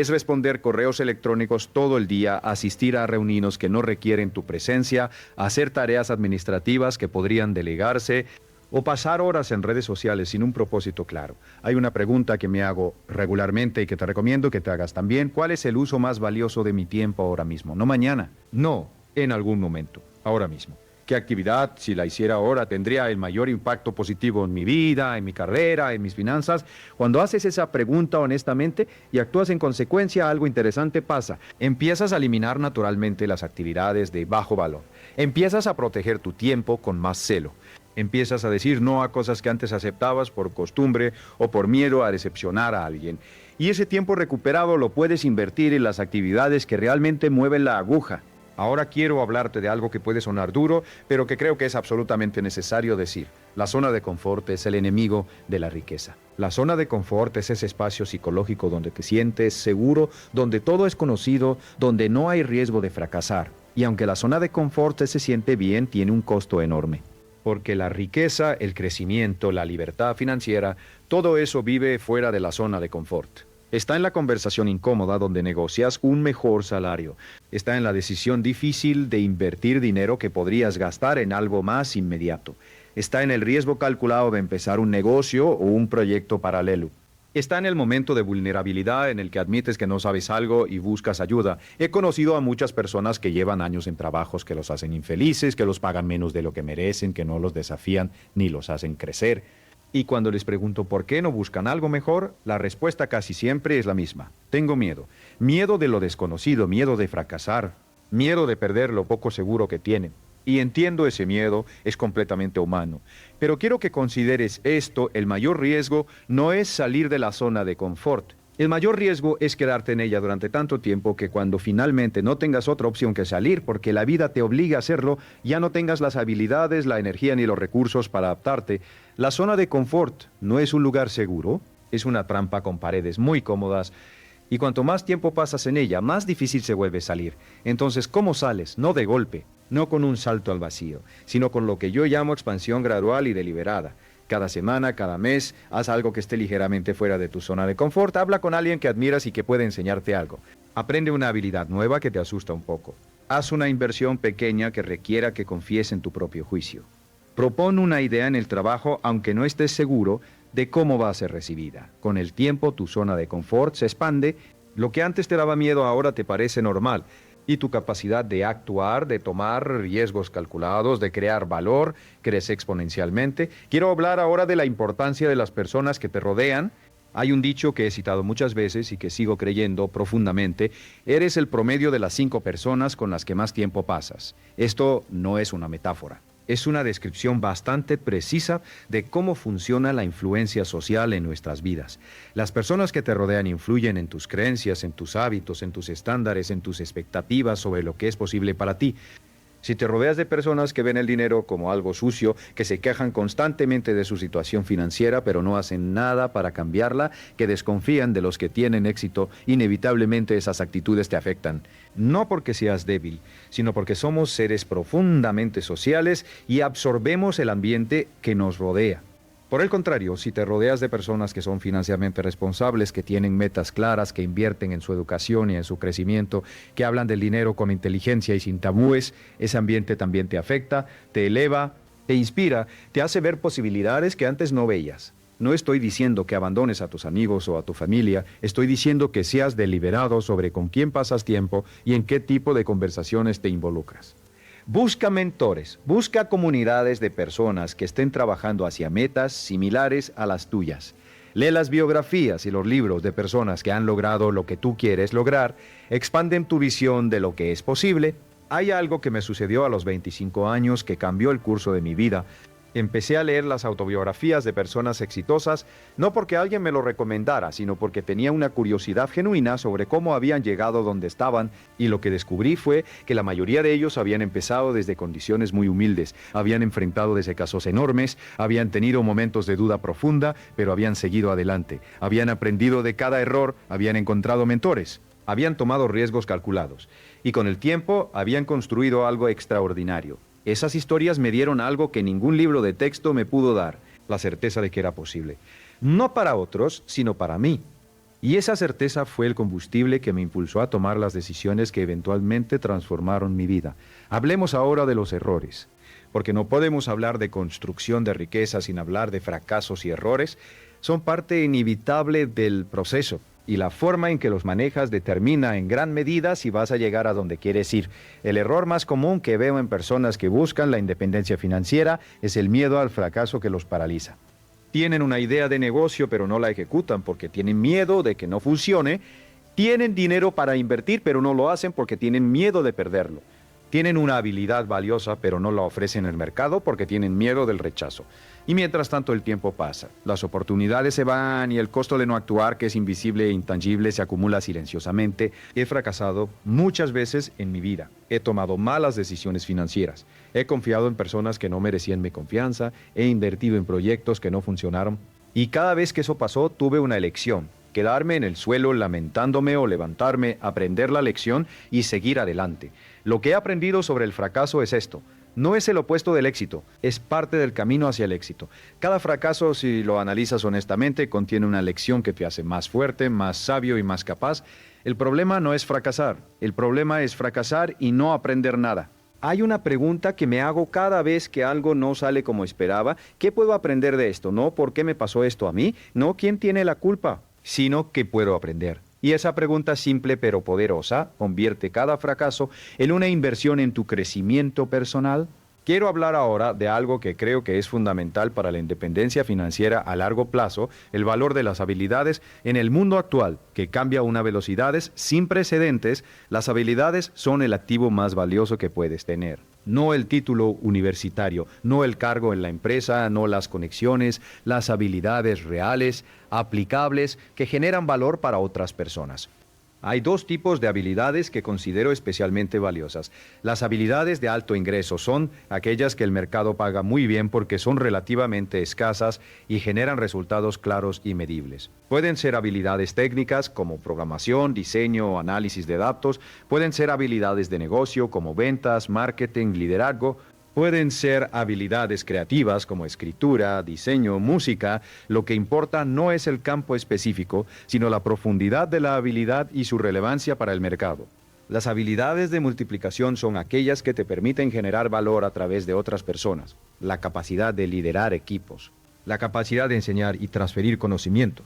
responder correos electrónicos todo el día, asistir a reuniones que no requieren tu presencia, hacer tareas administrativas que podrían delegarse o pasar horas en redes sociales sin un propósito claro. Hay una pregunta que me hago regularmente y que te recomiendo que te hagas también. ¿Cuál es el uso más valioso de mi tiempo ahora mismo? No mañana, no, en algún momento, ahora mismo. ¿Qué actividad, si la hiciera ahora, tendría el mayor impacto positivo en mi vida, en mi carrera, en mis finanzas? Cuando haces esa pregunta honestamente y actúas en consecuencia, algo interesante pasa. Empiezas a eliminar naturalmente las actividades de bajo valor. Empiezas a proteger tu tiempo con más celo. Empiezas a decir no a cosas que antes aceptabas por costumbre o por miedo a decepcionar a alguien. Y ese tiempo recuperado lo puedes invertir en las actividades que realmente mueven la aguja. Ahora quiero hablarte de algo que puede sonar duro, pero que creo que es absolutamente necesario decir. La zona de confort es el enemigo de la riqueza. La zona de confort es ese espacio psicológico donde te sientes seguro, donde todo es conocido, donde no hay riesgo de fracasar. Y aunque la zona de confort se siente bien, tiene un costo enorme. Porque la riqueza, el crecimiento, la libertad financiera, todo eso vive fuera de la zona de confort. Está en la conversación incómoda donde negocias un mejor salario. Está en la decisión difícil de invertir dinero que podrías gastar en algo más inmediato. Está en el riesgo calculado de empezar un negocio o un proyecto paralelo. Está en el momento de vulnerabilidad en el que admites que no sabes algo y buscas ayuda. He conocido a muchas personas que llevan años en trabajos que los hacen infelices, que los pagan menos de lo que merecen, que no los desafían ni los hacen crecer. Y cuando les pregunto por qué no buscan algo mejor, la respuesta casi siempre es la misma. Tengo miedo. Miedo de lo desconocido, miedo de fracasar, miedo de perder lo poco seguro que tienen. Y entiendo ese miedo, es completamente humano. Pero quiero que consideres esto: el mayor riesgo no es salir de la zona de confort. El mayor riesgo es quedarte en ella durante tanto tiempo que cuando finalmente no tengas otra opción que salir, porque la vida te obliga a hacerlo, ya no tengas las habilidades, la energía ni los recursos para adaptarte. La zona de confort no es un lugar seguro, es una trampa con paredes muy cómodas. Y cuanto más tiempo pasas en ella, más difícil se vuelve salir. Entonces, ¿cómo sales? No de golpe, no con un salto al vacío, sino con lo que yo llamo expansión gradual y deliberada. Cada semana, cada mes, haz algo que esté ligeramente fuera de tu zona de confort. Habla con alguien que admiras y que puede enseñarte algo. Aprende una habilidad nueva que te asusta un poco. Haz una inversión pequeña que requiera que confíes en tu propio juicio. Propón una idea en el trabajo aunque no estés seguro de cómo va a ser recibida. Con el tiempo, tu zona de confort se expande. Lo que antes te daba miedo ahora te parece normal. Y tu capacidad de actuar, de tomar riesgos calculados, de crear valor, crece exponencialmente. Quiero hablar ahora de la importancia de las personas que te rodean. Hay un dicho que he citado muchas veces y que sigo creyendo profundamente: eres el promedio de las 5 personas con las que más tiempo pasas. Esto no es una metáfora. Es una descripción bastante precisa de cómo funciona la influencia social en nuestras vidas. Las personas que te rodean influyen en tus creencias, en tus hábitos, en tus estándares, en tus expectativas sobre lo que es posible para ti. Si te rodeas de personas que ven el dinero como algo sucio, que se quejan constantemente de su situación financiera, pero no hacen nada para cambiarla, que desconfían de los que tienen éxito, inevitablemente esas actitudes te afectan. No porque seas débil, sino porque somos seres profundamente sociales y absorbemos el ambiente que nos rodea. Por el contrario, si te rodeas de personas que son financieramente responsables, que tienen metas claras, que invierten en su educación y en su crecimiento, que hablan del dinero con inteligencia y sin tabúes, ese ambiente también te afecta, te eleva, te inspira, te hace ver posibilidades que antes no veías. No estoy diciendo que abandones a tus amigos o a tu familia, estoy diciendo que seas deliberado sobre con quién pasas tiempo y en qué tipo de conversaciones te involucras. Busca mentores, busca comunidades de personas que estén trabajando hacia metas similares a las tuyas. Lee las biografías y los libros de personas que han logrado lo que tú quieres lograr, expanden tu visión de lo que es posible. Hay algo que me sucedió a los 25 años que cambió el curso de mi vida. Empecé a leer las autobiografías de personas exitosas, no porque alguien me lo recomendara, sino porque tenía una curiosidad genuina sobre cómo habían llegado donde estaban, y lo que descubrí fue que la mayoría de ellos habían empezado desde condiciones muy humildes, habían enfrentado fracasos enormes, habían tenido momentos de duda profunda, pero habían seguido adelante, habían aprendido de cada error, habían encontrado mentores, habían tomado riesgos calculados, y con el tiempo habían construido algo extraordinario. Esas historias me dieron algo que ningún libro de texto me pudo dar, la certeza de que era posible. No para otros, sino para mí. Y esa certeza fue el combustible que me impulsó a tomar las decisiones que eventualmente transformaron mi vida. Hablemos ahora de los errores, porque no podemos hablar de construcción de riqueza sin hablar de fracasos y errores. Son parte inevitable del proceso. Y la forma en que los manejas determina en gran medida si vas a llegar a donde quieres ir. El error más común que veo en personas que buscan la independencia financiera es el miedo al fracaso que los paraliza. Tienen una idea de negocio pero no la ejecutan porque tienen miedo de que no funcione. Tienen dinero para invertir pero no lo hacen porque tienen miedo de perderlo. Tienen una habilidad valiosa pero no la ofrecen en el mercado porque tienen miedo del rechazo. Y mientras tanto el tiempo pasa, las oportunidades se van y el costo de no actuar, que es invisible e intangible, se acumula silenciosamente. He fracasado muchas veces en mi vida. He tomado malas decisiones financieras. He confiado en personas que no merecían mi confianza. He invertido en proyectos que no funcionaron. Y cada vez que eso pasó, tuve una elección. Quedarme en el suelo lamentándome o levantarme, aprender la lección y seguir adelante. Lo que he aprendido sobre el fracaso es esto. No es el opuesto del éxito, es parte del camino hacia el éxito. Cada fracaso, si lo analizas honestamente, contiene una lección que te hace más fuerte, más sabio y más capaz. El problema no es fracasar, el problema es fracasar y no aprender nada. Hay una pregunta que me hago cada vez que algo no sale como esperaba. ¿Qué puedo aprender de esto? No, ¿por qué me pasó esto a mí? No, ¿quién tiene la culpa? Sino, ¿qué puedo aprender? Y esa pregunta simple pero poderosa convierte cada fracaso en una inversión en tu crecimiento personal. Quiero hablar ahora de algo que creo que es fundamental para la independencia financiera a largo plazo, el valor de las habilidades en el mundo actual, que cambia a una velocidades sin precedentes. Las habilidades son el activo más valioso que puedes tener. No el título universitario, no el cargo en la empresa, no las conexiones, las habilidades reales, aplicables, que generan valor para otras personas. Hay dos tipos de habilidades que considero especialmente valiosas. Las habilidades de alto ingreso son aquellas que el mercado paga muy bien porque son relativamente escasas y generan resultados claros y medibles. Pueden ser habilidades técnicas como programación, diseño, análisis de datos. Pueden ser habilidades de negocio como ventas, marketing, liderazgo. Pueden ser habilidades creativas como escritura, diseño, música. Lo que importa no es el campo específico, sino la profundidad de la habilidad y su relevancia para el mercado. Las habilidades de multiplicación son aquellas que te permiten generar valor a través de otras personas. La capacidad de liderar equipos, la capacidad de enseñar y transferir conocimiento,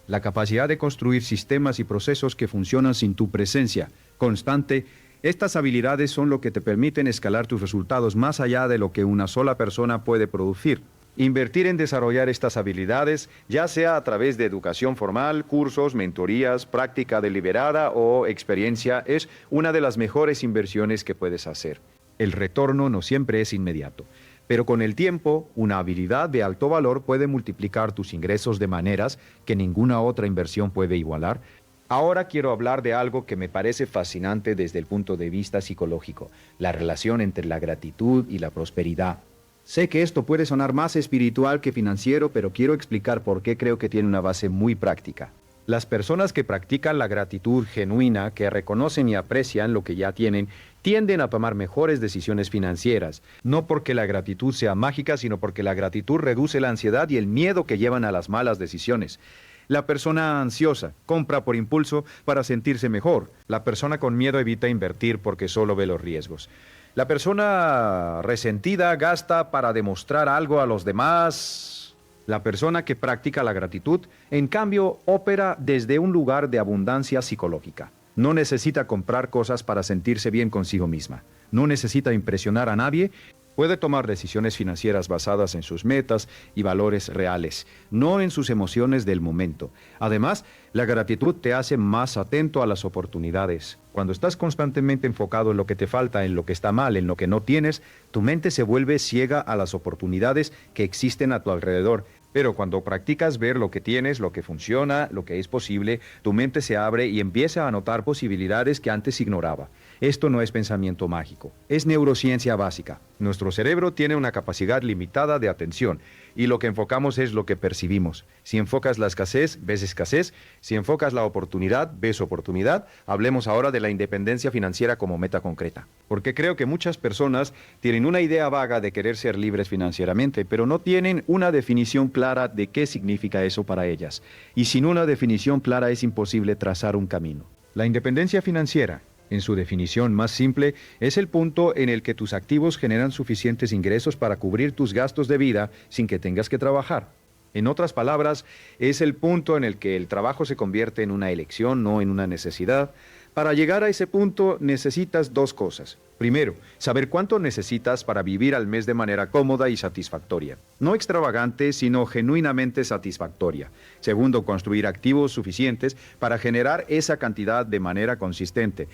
la capacidad de construir sistemas y procesos que funcionan sin tu presencia constante. Estas habilidades son lo que te permiten escalar tus resultados más allá de lo que una sola persona puede producir. Invertir en desarrollar estas habilidades, ya sea a través de educación formal, cursos, mentorías, práctica deliberada o experiencia, es una de las mejores inversiones que puedes hacer. El retorno no siempre es inmediato, pero con el tiempo, una habilidad de alto valor puede multiplicar tus ingresos de maneras que ninguna otra inversión puede igualar. Ahora quiero hablar de algo que me parece fascinante desde el punto de vista psicológico, la relación entre la gratitud y la prosperidad. Sé que esto puede sonar más espiritual que financiero, pero quiero explicar por qué creo que tiene una base muy práctica. Las personas que practican la gratitud genuina, que reconocen y aprecian lo que ya tienen, tienden a tomar mejores decisiones financieras, no porque la gratitud sea mágica, sino porque la gratitud reduce la ansiedad y el miedo que llevan a las malas decisiones. La persona ansiosa compra por impulso para sentirse mejor. La persona con miedo evita invertir porque solo ve los riesgos. La persona resentida gasta para demostrar algo a los demás. La persona que practica la gratitud, en cambio, opera desde un lugar de abundancia psicológica. No necesita comprar cosas para sentirse bien consigo misma. No necesita impresionar a nadie. Puede tomar decisiones financieras basadas en sus metas y valores reales, no en sus emociones del momento. Además, la gratitud te hace más atento a las oportunidades. Cuando estás constantemente enfocado en lo que te falta, en lo que está mal, en lo que no tienes, tu mente se vuelve ciega a las oportunidades que existen a tu alrededor. Pero cuando practicas ver lo que tienes, lo que funciona, lo que es posible, tu mente se abre y empieza a notar posibilidades que antes ignoraba. Esto no es pensamiento mágico, es neurociencia básica. Nuestro cerebro tiene una capacidad limitada de atención y lo que enfocamos es lo que percibimos. Si enfocas la escasez, ves escasez. Si enfocas la oportunidad, ves oportunidad. Hablemos ahora de la independencia financiera como meta concreta. Porque creo que muchas personas tienen una idea vaga de querer ser libres financieramente, pero no tienen una definición clara de qué significa eso para ellas. Y sin una definición clara es imposible trazar un camino. La independencia financiera, en su definición más simple, es el punto en el que tus activos generan suficientes ingresos para cubrir tus gastos de vida sin que tengas que trabajar. En otras palabras, es el punto en el que el trabajo se convierte en una elección, no en una necesidad. Para llegar a ese punto necesitas dos cosas. Primero, saber cuánto necesitas para vivir al mes de manera cómoda y satisfactoria. No extravagante, sino genuinamente satisfactoria. Segundo, construir activos suficientes para generar esa cantidad de manera consistente.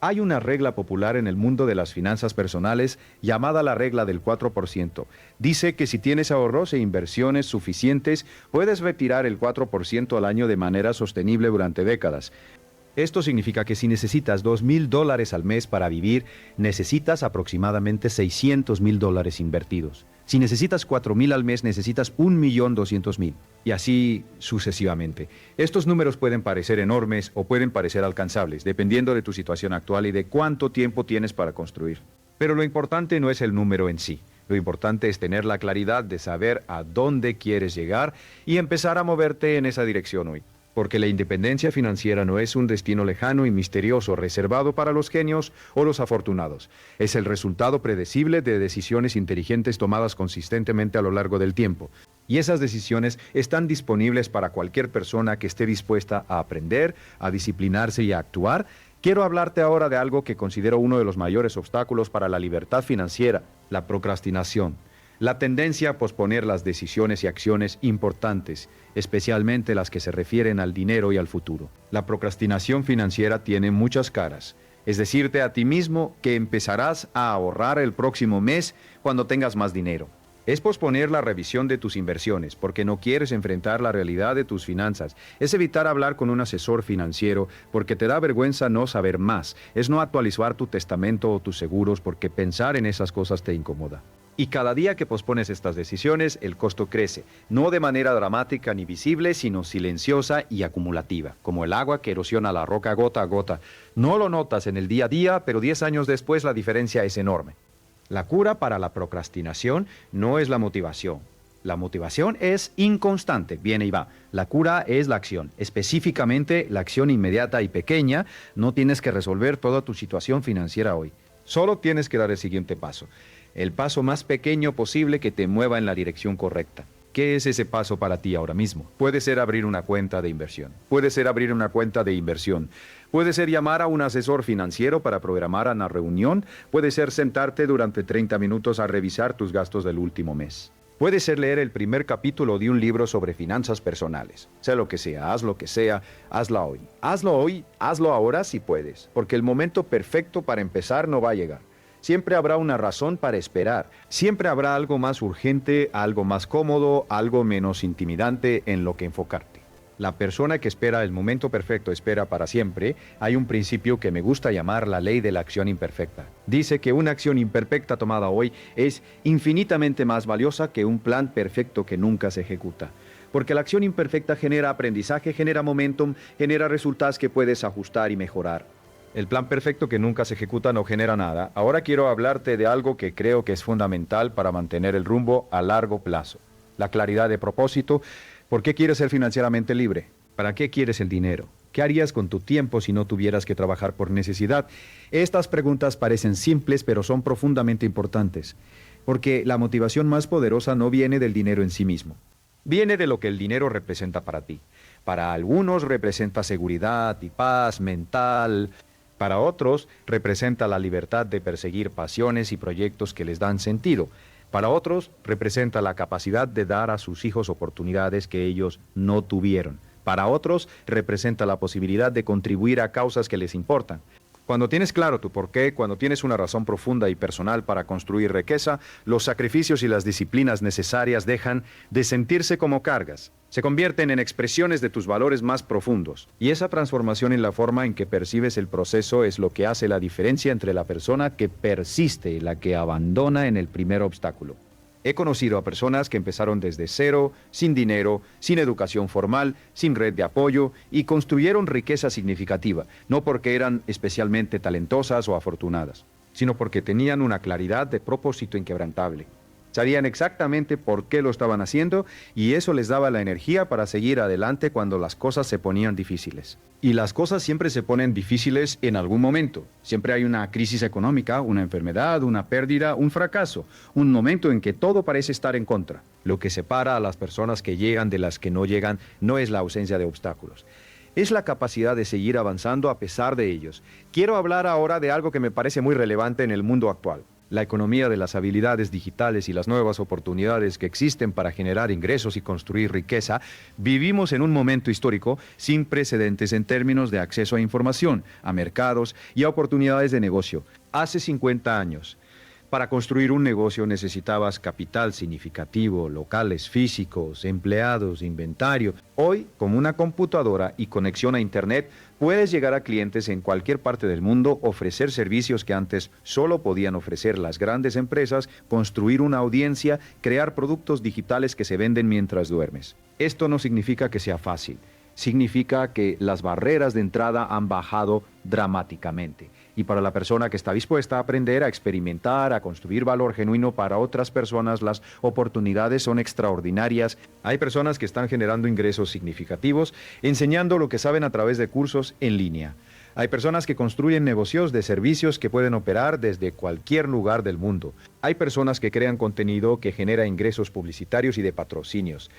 Hay una regla popular en el mundo de las finanzas personales llamada la regla del 4%. Dice que si tienes ahorros e inversiones suficientes, puedes retirar el 4% al año de manera sostenible durante décadas. Esto significa que si necesitas $2,000 al mes para vivir, necesitas aproximadamente $600,000 invertidos. Si necesitas $4,000 al mes, necesitas $1,200,000. Y así sucesivamente. Estos números pueden parecer enormes o pueden parecer alcanzables, dependiendo de tu situación actual y de cuánto tiempo tienes para construir. Pero lo importante no es el número en sí. Lo importante es tener la claridad de saber a dónde quieres llegar y empezar a moverte en esa dirección hoy. Porque la independencia financiera no es un destino lejano y misterioso reservado para los genios o los afortunados. Es el resultado predecible de decisiones inteligentes tomadas consistentemente a lo largo del tiempo. Y esas decisiones están disponibles para cualquier persona que esté dispuesta a aprender, a disciplinarse y a actuar. Quiero hablarte ahora de algo que considero uno de los mayores obstáculos para la libertad financiera: la procrastinación. La tendencia a posponer las decisiones y acciones importantes, especialmente las que se refieren al dinero y al futuro. La procrastinación financiera tiene muchas caras. Es decirte a ti mismo que empezarás a ahorrar el próximo mes cuando tengas más dinero. Es posponer la revisión de tus inversiones porque no quieres enfrentar la realidad de tus finanzas. Es evitar hablar con un asesor financiero porque te da vergüenza no saber más. Es no actualizar tu testamento o tus seguros porque pensar en esas cosas te incomoda. Y cada día que pospones estas decisiones, el costo crece, no de manera dramática ni visible, sino silenciosa y acumulativa, como el agua que erosiona la roca gota a gota. No lo notas en el día a día, pero 10 años después la diferencia es enorme. La cura para la procrastinación no es la motivación. La motivación es inconstante, viene y va. La cura es la acción, específicamente la acción inmediata y pequeña. No tienes que resolver toda tu situación financiera hoy. Solo tienes que dar el siguiente paso. El paso más pequeño posible que te mueva en la dirección correcta. ¿Qué es ese paso para ti ahora mismo? Puede ser abrir una cuenta de inversión. Puede ser abrir una cuenta de inversión. Puede ser llamar a un asesor financiero para programar una reunión. Puede ser sentarte durante 30 minutos a revisar tus gastos del último mes. Puede ser leer el primer capítulo de un libro sobre finanzas personales. Sea lo que sea, haz lo que sea, hazlo hoy. Hazlo hoy, hazlo ahora si puedes, porque el momento perfecto para empezar no va a llegar. Siempre habrá una razón para esperar. Siempre habrá algo más urgente, algo más cómodo, algo menos intimidante en lo que enfocarte. La persona que espera el momento perfecto espera para siempre. Hay un principio que me gusta llamar la ley de la acción imperfecta. Dice que una acción imperfecta tomada hoy es infinitamente más valiosa que un plan perfecto que nunca se ejecuta. Porque la acción imperfecta genera aprendizaje, genera momentum, genera resultados que puedes ajustar y mejorar. El plan perfecto que nunca se ejecuta no genera nada. Ahora quiero hablarte de algo que creo que es fundamental para mantener el rumbo a largo plazo. La claridad de propósito. ¿Por qué quieres ser financieramente libre? ¿Para qué quieres el dinero? ¿Qué harías con tu tiempo si no tuvieras que trabajar por necesidad? Estas preguntas parecen simples, pero son profundamente importantes. Porque la motivación más poderosa no viene del dinero en sí mismo. Viene de lo que el dinero representa para ti. Para algunos representa seguridad y paz mental. Para otros, representa la libertad de perseguir pasiones y proyectos que les dan sentido. Para otros, representa la capacidad de dar a sus hijos oportunidades que ellos no tuvieron. Para otros, representa la posibilidad de contribuir a causas que les importan. Cuando tienes claro tu porqué, cuando tienes una razón profunda y personal para construir riqueza, los sacrificios y las disciplinas necesarias dejan de sentirse como cargas. Se convierten en expresiones de tus valores más profundos. Y esa transformación en la forma en que percibes el proceso es lo que hace la diferencia entre la persona que persiste y la que abandona en el primer obstáculo. He conocido a personas que empezaron desde cero, sin dinero, sin educación formal, sin red de apoyo y construyeron riqueza significativa, no porque eran especialmente talentosas o afortunadas, sino porque tenían una claridad de propósito inquebrantable. Sabían exactamente por qué lo estaban haciendo y eso les daba la energía para seguir adelante cuando las cosas se ponían difíciles. Y las cosas siempre se ponen difíciles en algún momento. Siempre hay una crisis económica, una enfermedad, una pérdida, un fracaso, un momento en que todo parece estar en contra. Lo que separa a las personas que llegan de las que no llegan no es la ausencia de obstáculos. Es la capacidad de seguir avanzando a pesar de ellos. Quiero hablar ahora de algo que me parece muy relevante en el mundo actual. La economía de las habilidades digitales y las nuevas oportunidades que existen para generar ingresos y construir riqueza, vivimos en un momento histórico sin precedentes en términos de acceso a información, a mercados y a oportunidades de negocio. Hace 50 años, para construir un negocio necesitabas capital significativo, locales físicos, empleados, inventario. Hoy, con una computadora y conexión a Internet, puedes llegar a clientes en cualquier parte del mundo, ofrecer servicios que antes solo podían ofrecer las grandes empresas, construir una audiencia, crear productos digitales que se venden mientras duermes. Esto no significa que sea fácil. Significa que las barreras de entrada han bajado dramáticamente. Y para la persona que está dispuesta a aprender, a experimentar, a construir valor genuino para otras personas, las oportunidades son extraordinarias. Hay personas que están generando ingresos significativos, enseñando lo que saben a través de cursos en línea. Hay personas que construyen negocios de servicios que pueden operar desde cualquier lugar del mundo. Hay personas que crean contenido que genera ingresos publicitarios y de patrocinios.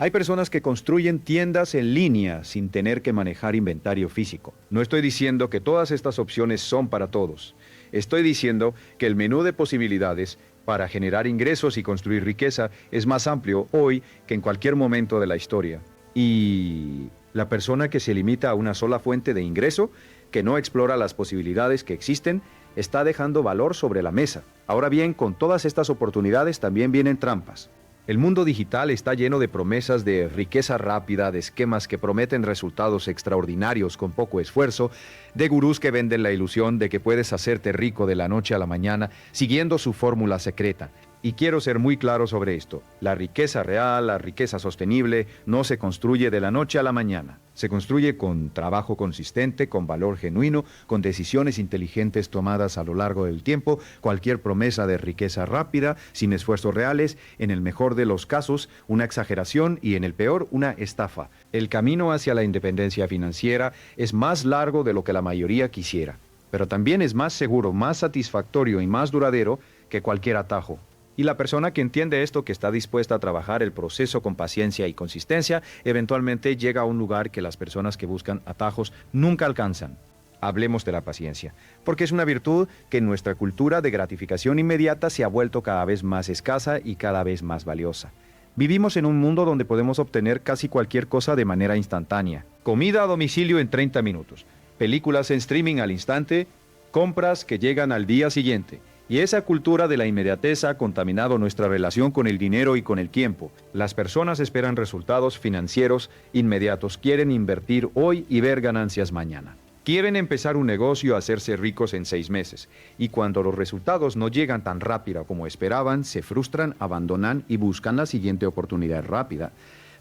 Hay personas que construyen tiendas en línea sin tener que manejar inventario físico. No estoy diciendo que todas estas opciones son para todos. Estoy diciendo que el menú de posibilidades para generar ingresos y construir riqueza es más amplio hoy que en cualquier momento de la historia. Y la persona que se limita a una sola fuente de ingreso, que no explora las posibilidades que existen, está dejando valor sobre la mesa. Ahora bien, con todas estas oportunidades también vienen trampas. El mundo digital está lleno de promesas de riqueza rápida, de esquemas que prometen resultados extraordinarios con poco esfuerzo, de gurús que venden la ilusión de que puedes hacerte rico de la noche a la mañana siguiendo su fórmula secreta. Y quiero ser muy claro sobre esto. La riqueza real, la riqueza sostenible, no se construye de la noche a la mañana. Se construye con trabajo consistente, con valor genuino, con decisiones inteligentes tomadas a lo largo del tiempo. Cualquier promesa de riqueza rápida, sin esfuerzos reales, en el mejor de los casos, una exageración y en el peor, una estafa. El camino hacia la independencia financiera es más largo de lo que la mayoría quisiera, pero también es más seguro, más satisfactorio y más duradero que cualquier atajo. Y la persona que entiende esto, que está dispuesta a trabajar el proceso con paciencia y consistencia, eventualmente llega a un lugar que las personas que buscan atajos nunca alcanzan. Hablemos de la paciencia, porque es una virtud que en nuestra cultura de gratificación inmediata se ha vuelto cada vez más escasa y cada vez más valiosa. Vivimos en un mundo donde podemos obtener casi cualquier cosa de manera instantánea. Comida a domicilio en 30 minutos, películas en streaming al instante, compras que llegan al día siguiente. Y esa cultura de la inmediatez ha contaminado nuestra relación con el dinero y con el tiempo. Las personas esperan resultados financieros inmediatos, quieren invertir hoy y ver ganancias mañana. Quieren empezar un negocio, hacerse ricos en 6 meses. Y cuando los resultados no llegan tan rápido como esperaban, se frustran, abandonan y buscan la siguiente oportunidad rápida.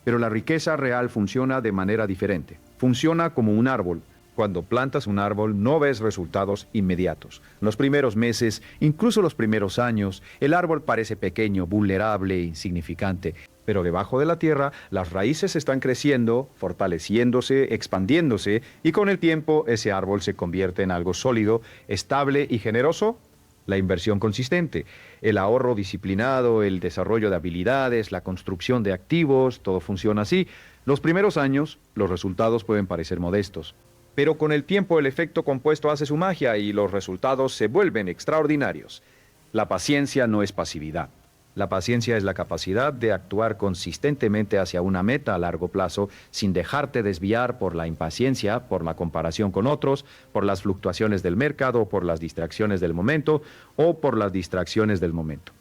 Pero la riqueza real funciona de manera diferente. Funciona como un árbol. Cuando plantas un árbol no ves resultados inmediatos. Los primeros meses, incluso los primeros años, el árbol parece pequeño, vulnerable, insignificante. Pero debajo de la tierra, las raíces están creciendo, fortaleciéndose, expandiéndose, y con el tiempo ese árbol se convierte en algo sólido, estable y generoso. La inversión consistente, el ahorro disciplinado, el desarrollo de habilidades, la construcción de activos, todo funciona así. Los primeros años, los resultados pueden parecer modestos. pero con el tiempo el efecto compuesto hace su magia y los resultados se vuelven extraordinarios. La paciencia no es pasividad. La paciencia es la capacidad de actuar consistentemente hacia una meta a largo plazo sin dejarte desviar por la impaciencia, por la comparación con otros, por las fluctuaciones del mercado, por las distracciones del momento o por las distracciones del momento.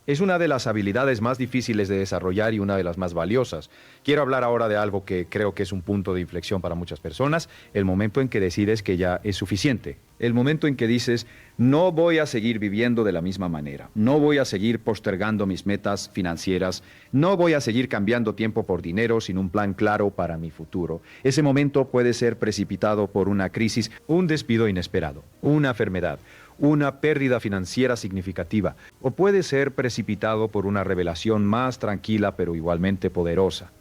Es una de las habilidades más difíciles de desarrollar y una de las más valiosas. Quiero hablar ahora de algo que creo que es un punto de inflexión para muchas personas, el momento en que decides que ya es suficiente. El momento en que dices, no voy a seguir viviendo de la misma manera, no voy a seguir postergando mis metas financieras, no voy a seguir cambiando tiempo por dinero sin un plan claro para mi futuro. Ese momento puede ser precipitado por una crisis, un despido inesperado, una enfermedad, una pérdida financiera significativa, o puede ser precipitado por una revelación más tranquila pero igualmente poderosa.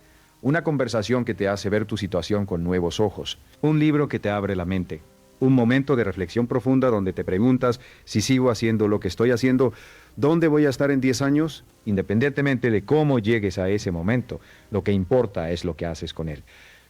Una conversación que te hace ver tu situación con nuevos ojos, un libro que te abre la mente, un momento de reflexión profunda donde te preguntas si sigo haciendo lo que estoy haciendo, ¿dónde voy a estar en 10 años? Independientemente de cómo llegues a ese momento, lo que importa es lo que haces con él.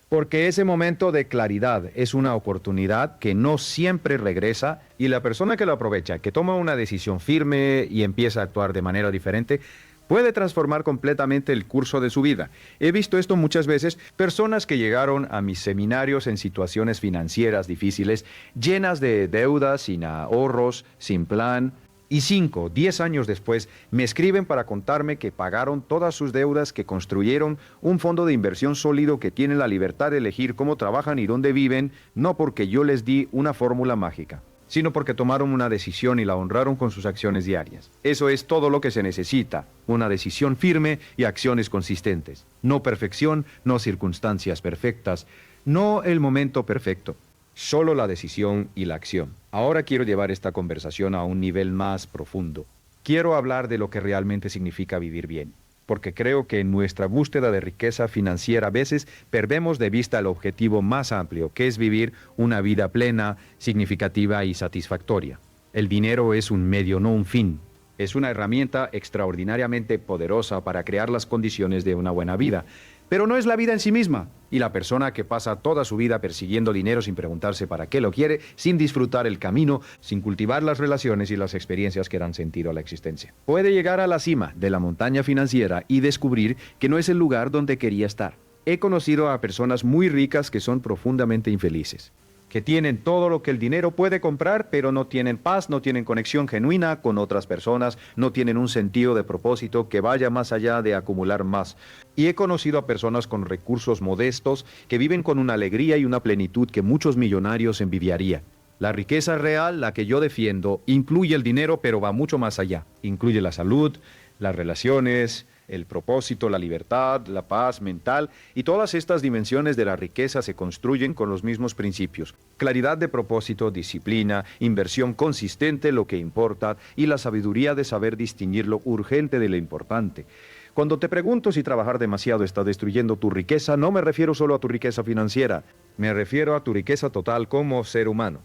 Porque ese momento de claridad es una oportunidad que no siempre regresa y la persona que lo aprovecha, que toma una decisión firme y empieza a actuar de manera diferente, puede transformar completamente el curso de su vida. He visto esto muchas veces, personas que llegaron a mis seminarios en situaciones financieras difíciles, llenas de deudas, sin ahorros, sin plan, y 5, 10 años después me escriben para contarme que pagaron todas sus deudas, que construyeron un fondo de inversión sólido, que tienen la libertad de elegir cómo trabajan y dónde viven, no porque yo les di una fórmula mágica, sino porque tomaron una decisión y la honraron con sus acciones diarias. Eso es todo lo que se necesita, una decisión firme y acciones consistentes. No perfección, no circunstancias perfectas, no el momento perfecto. Solo la decisión y la acción. Ahora quiero llevar esta conversación a un nivel más profundo. Quiero hablar de lo que realmente significa vivir bien, porque creo que en nuestra búsqueda de riqueza financiera a veces perdemos de vista el objetivo más amplio, que es vivir una vida plena, significativa y satisfactoria. El dinero es un medio, no un fin. Es una herramienta extraordinariamente poderosa para crear las condiciones de una buena vida. Pero no es la vida en sí misma, y la persona que pasa toda su vida persiguiendo dinero sin preguntarse para qué lo quiere, sin disfrutar el camino, sin cultivar las relaciones y las experiencias que dan sentido a la existencia, puede llegar a la cima de la montaña financiera y descubrir que no es el lugar donde quería estar. He conocido a personas muy ricas que son profundamente infelices, que tienen todo lo que el dinero puede comprar, pero no tienen paz, no tienen conexión genuina con otras personas, no tienen un sentido de propósito que vaya más allá de acumular más. Y he conocido a personas con recursos modestos que viven con una alegría y una plenitud que muchos millonarios envidiarían. La riqueza real, la que yo defiendo, incluye el dinero, pero va mucho más allá. Incluye la salud, las relaciones, el propósito, la libertad, la paz mental, y todas estas dimensiones de la riqueza se construyen con los mismos principios. Claridad de propósito, disciplina, inversión consistente, lo que importa, y la sabiduría de saber distinguir lo urgente de lo importante. Cuando te pregunto si trabajar demasiado está destruyendo tu riqueza, no me refiero solo a tu riqueza financiera, me refiero a tu riqueza total como ser humano.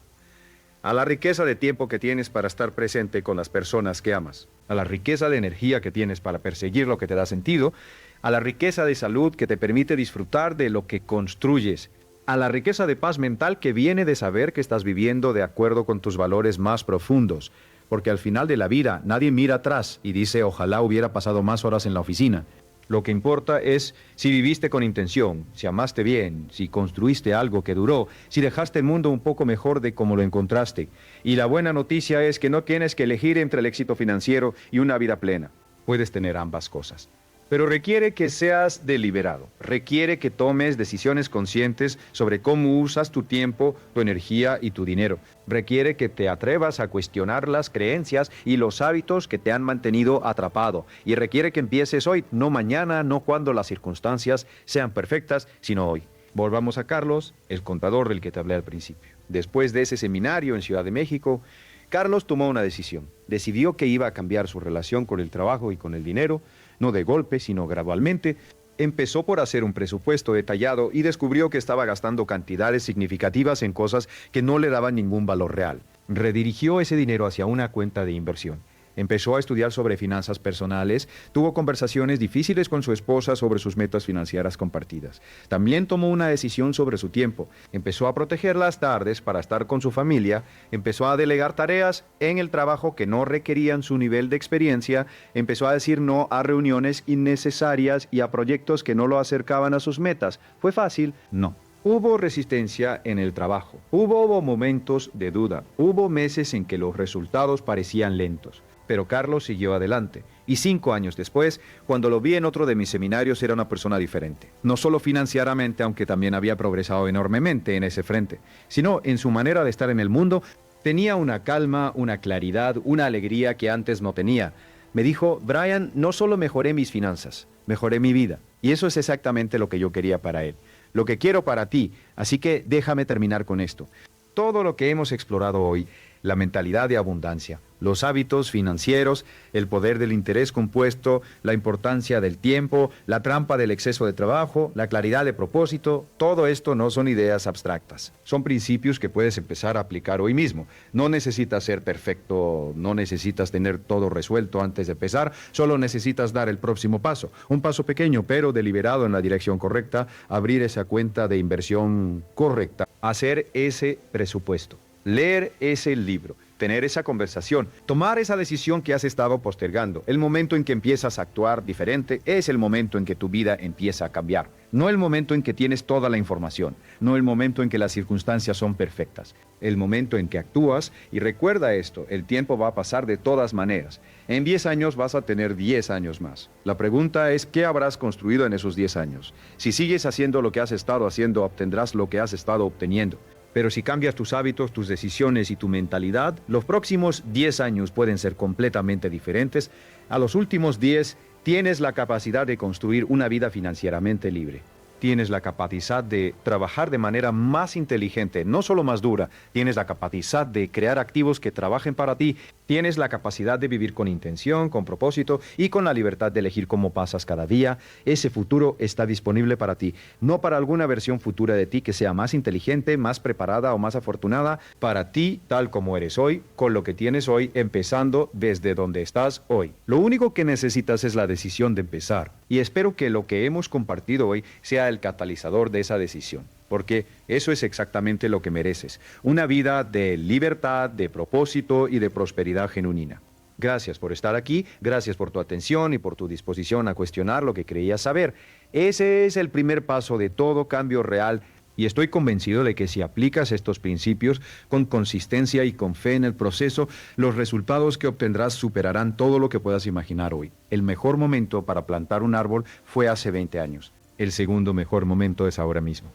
A la riqueza de tiempo que tienes para estar presente con las personas que amas, a la riqueza de energía que tienes para perseguir lo que te da sentido, a la riqueza de salud que te permite disfrutar de lo que construyes, a la riqueza de paz mental que viene de saber que estás viviendo de acuerdo con tus valores más profundos, porque al final de la vida nadie mira atrás y dice ojalá hubiera pasado más horas en la oficina. Lo que importa es si viviste con intención, si amaste bien, si construiste algo que duró, si dejaste el mundo un poco mejor de como lo encontraste. Y la buena noticia es que no tienes que elegir entre el éxito financiero y una vida plena. Puedes tener ambas cosas. Pero requiere que seas deliberado, requiere que tomes decisiones conscientes sobre cómo usas tu tiempo, tu energía y tu dinero. Requiere que te atrevas a cuestionar las creencias y los hábitos que te han mantenido atrapado. Y requiere que empieces hoy, no mañana, no cuando las circunstancias sean perfectas, sino hoy. Volvamos a Carlos, el contador del que te hablé al principio. Después de ese seminario en Ciudad de México, Carlos tomó una decisión. Decidió que iba a cambiar su relación con el trabajo y con el dinero, no de golpe, sino gradualmente. Empezó por hacer un presupuesto detallado y descubrió que estaba gastando cantidades significativas en cosas que no le daban ningún valor real. Redirigió ese dinero hacia una cuenta de inversión. empezó a estudiar sobre finanzas personales, tuvo conversaciones difíciles con su esposa sobre sus metas financieras compartidas. También tomó una decisión sobre su tiempo, empezó a proteger las tardes para estar con su familia, empezó a delegar tareas en el trabajo que no requerían su nivel de experiencia, empezó a decir no a reuniones innecesarias y a proyectos que no lo acercaban a sus metas. ¿Fue fácil? No. Hubo resistencia en el trabajo, hubo momentos de duda, hubo meses en que los resultados parecían lentos, pero Carlos siguió adelante. Y 5 años después, cuando lo vi en otro de mis seminarios, era una persona diferente. No solo financieramente, aunque también había progresado enormemente en ese frente, sino en su manera de estar en el mundo. Tenía una calma, una claridad, una alegría que antes no tenía. Me dijo: Brian, no solo mejoré mis finanzas, mejoré mi vida. Y eso es exactamente lo que yo quería para él. Lo que quiero para ti, así que déjame terminar con esto. Todo lo que hemos explorado hoy, la mentalidad de abundancia, los hábitos financieros, el poder del interés compuesto, la importancia del tiempo, la trampa del exceso de trabajo, la claridad de propósito, todo esto no son ideas abstractas. Son principios que puedes empezar a aplicar hoy mismo. No necesitas ser perfecto, no necesitas tener todo resuelto antes de empezar, solo necesitas dar el próximo paso. Un paso pequeño, pero deliberado en la dirección correcta, abrir esa cuenta de inversión correcta, hacer ese presupuesto, leer ese libro, tener esa conversación, tomar esa decisión que has estado postergando. El momento en que empiezas a actuar diferente es el momento en que tu vida empieza a cambiar. No el momento en que tienes toda la información, no el momento en que las circunstancias son perfectas. El momento en que actúas, y recuerda esto, el tiempo va a pasar de todas maneras. En 10 años vas a tener 10 años más. La pregunta es, ¿qué habrás construido en esos 10 años? Si sigues haciendo lo que has estado haciendo, obtendrás lo que has estado obteniendo. Pero si cambias tus hábitos, tus decisiones y tu mentalidad, los próximos 10 años pueden ser completamente diferentes. A los últimos 10 tienes la capacidad de construir una vida financieramente libre. Tienes la capacidad de trabajar de manera más inteligente, no solo más dura. Tienes la capacidad de crear activos que trabajen para ti. Tienes la capacidad de vivir con intención, con propósito y con la libertad de elegir cómo pasas cada día. Ese futuro está disponible para ti, no para alguna versión futura de ti que sea más inteligente, más preparada o más afortunada. Para ti, tal como eres hoy, con lo que tienes hoy, empezando desde donde estás hoy. Lo único que necesitas es la decisión de empezar. Y espero que lo que hemos compartido hoy sea el catalizador de esa decisión, porque eso es exactamente lo que mereces. Una vida de libertad, de propósito y de prosperidad genuina. Gracias por estar aquí, gracias por tu atención y por tu disposición a cuestionar lo que creías saber. Ese es el primer paso de todo cambio real. Y estoy convencido de que si aplicas estos principios con consistencia y con fe en el proceso, los resultados que obtendrás superarán todo lo que puedas imaginar hoy. El mejor momento para plantar un árbol fue hace 20 años. El segundo mejor momento es ahora mismo.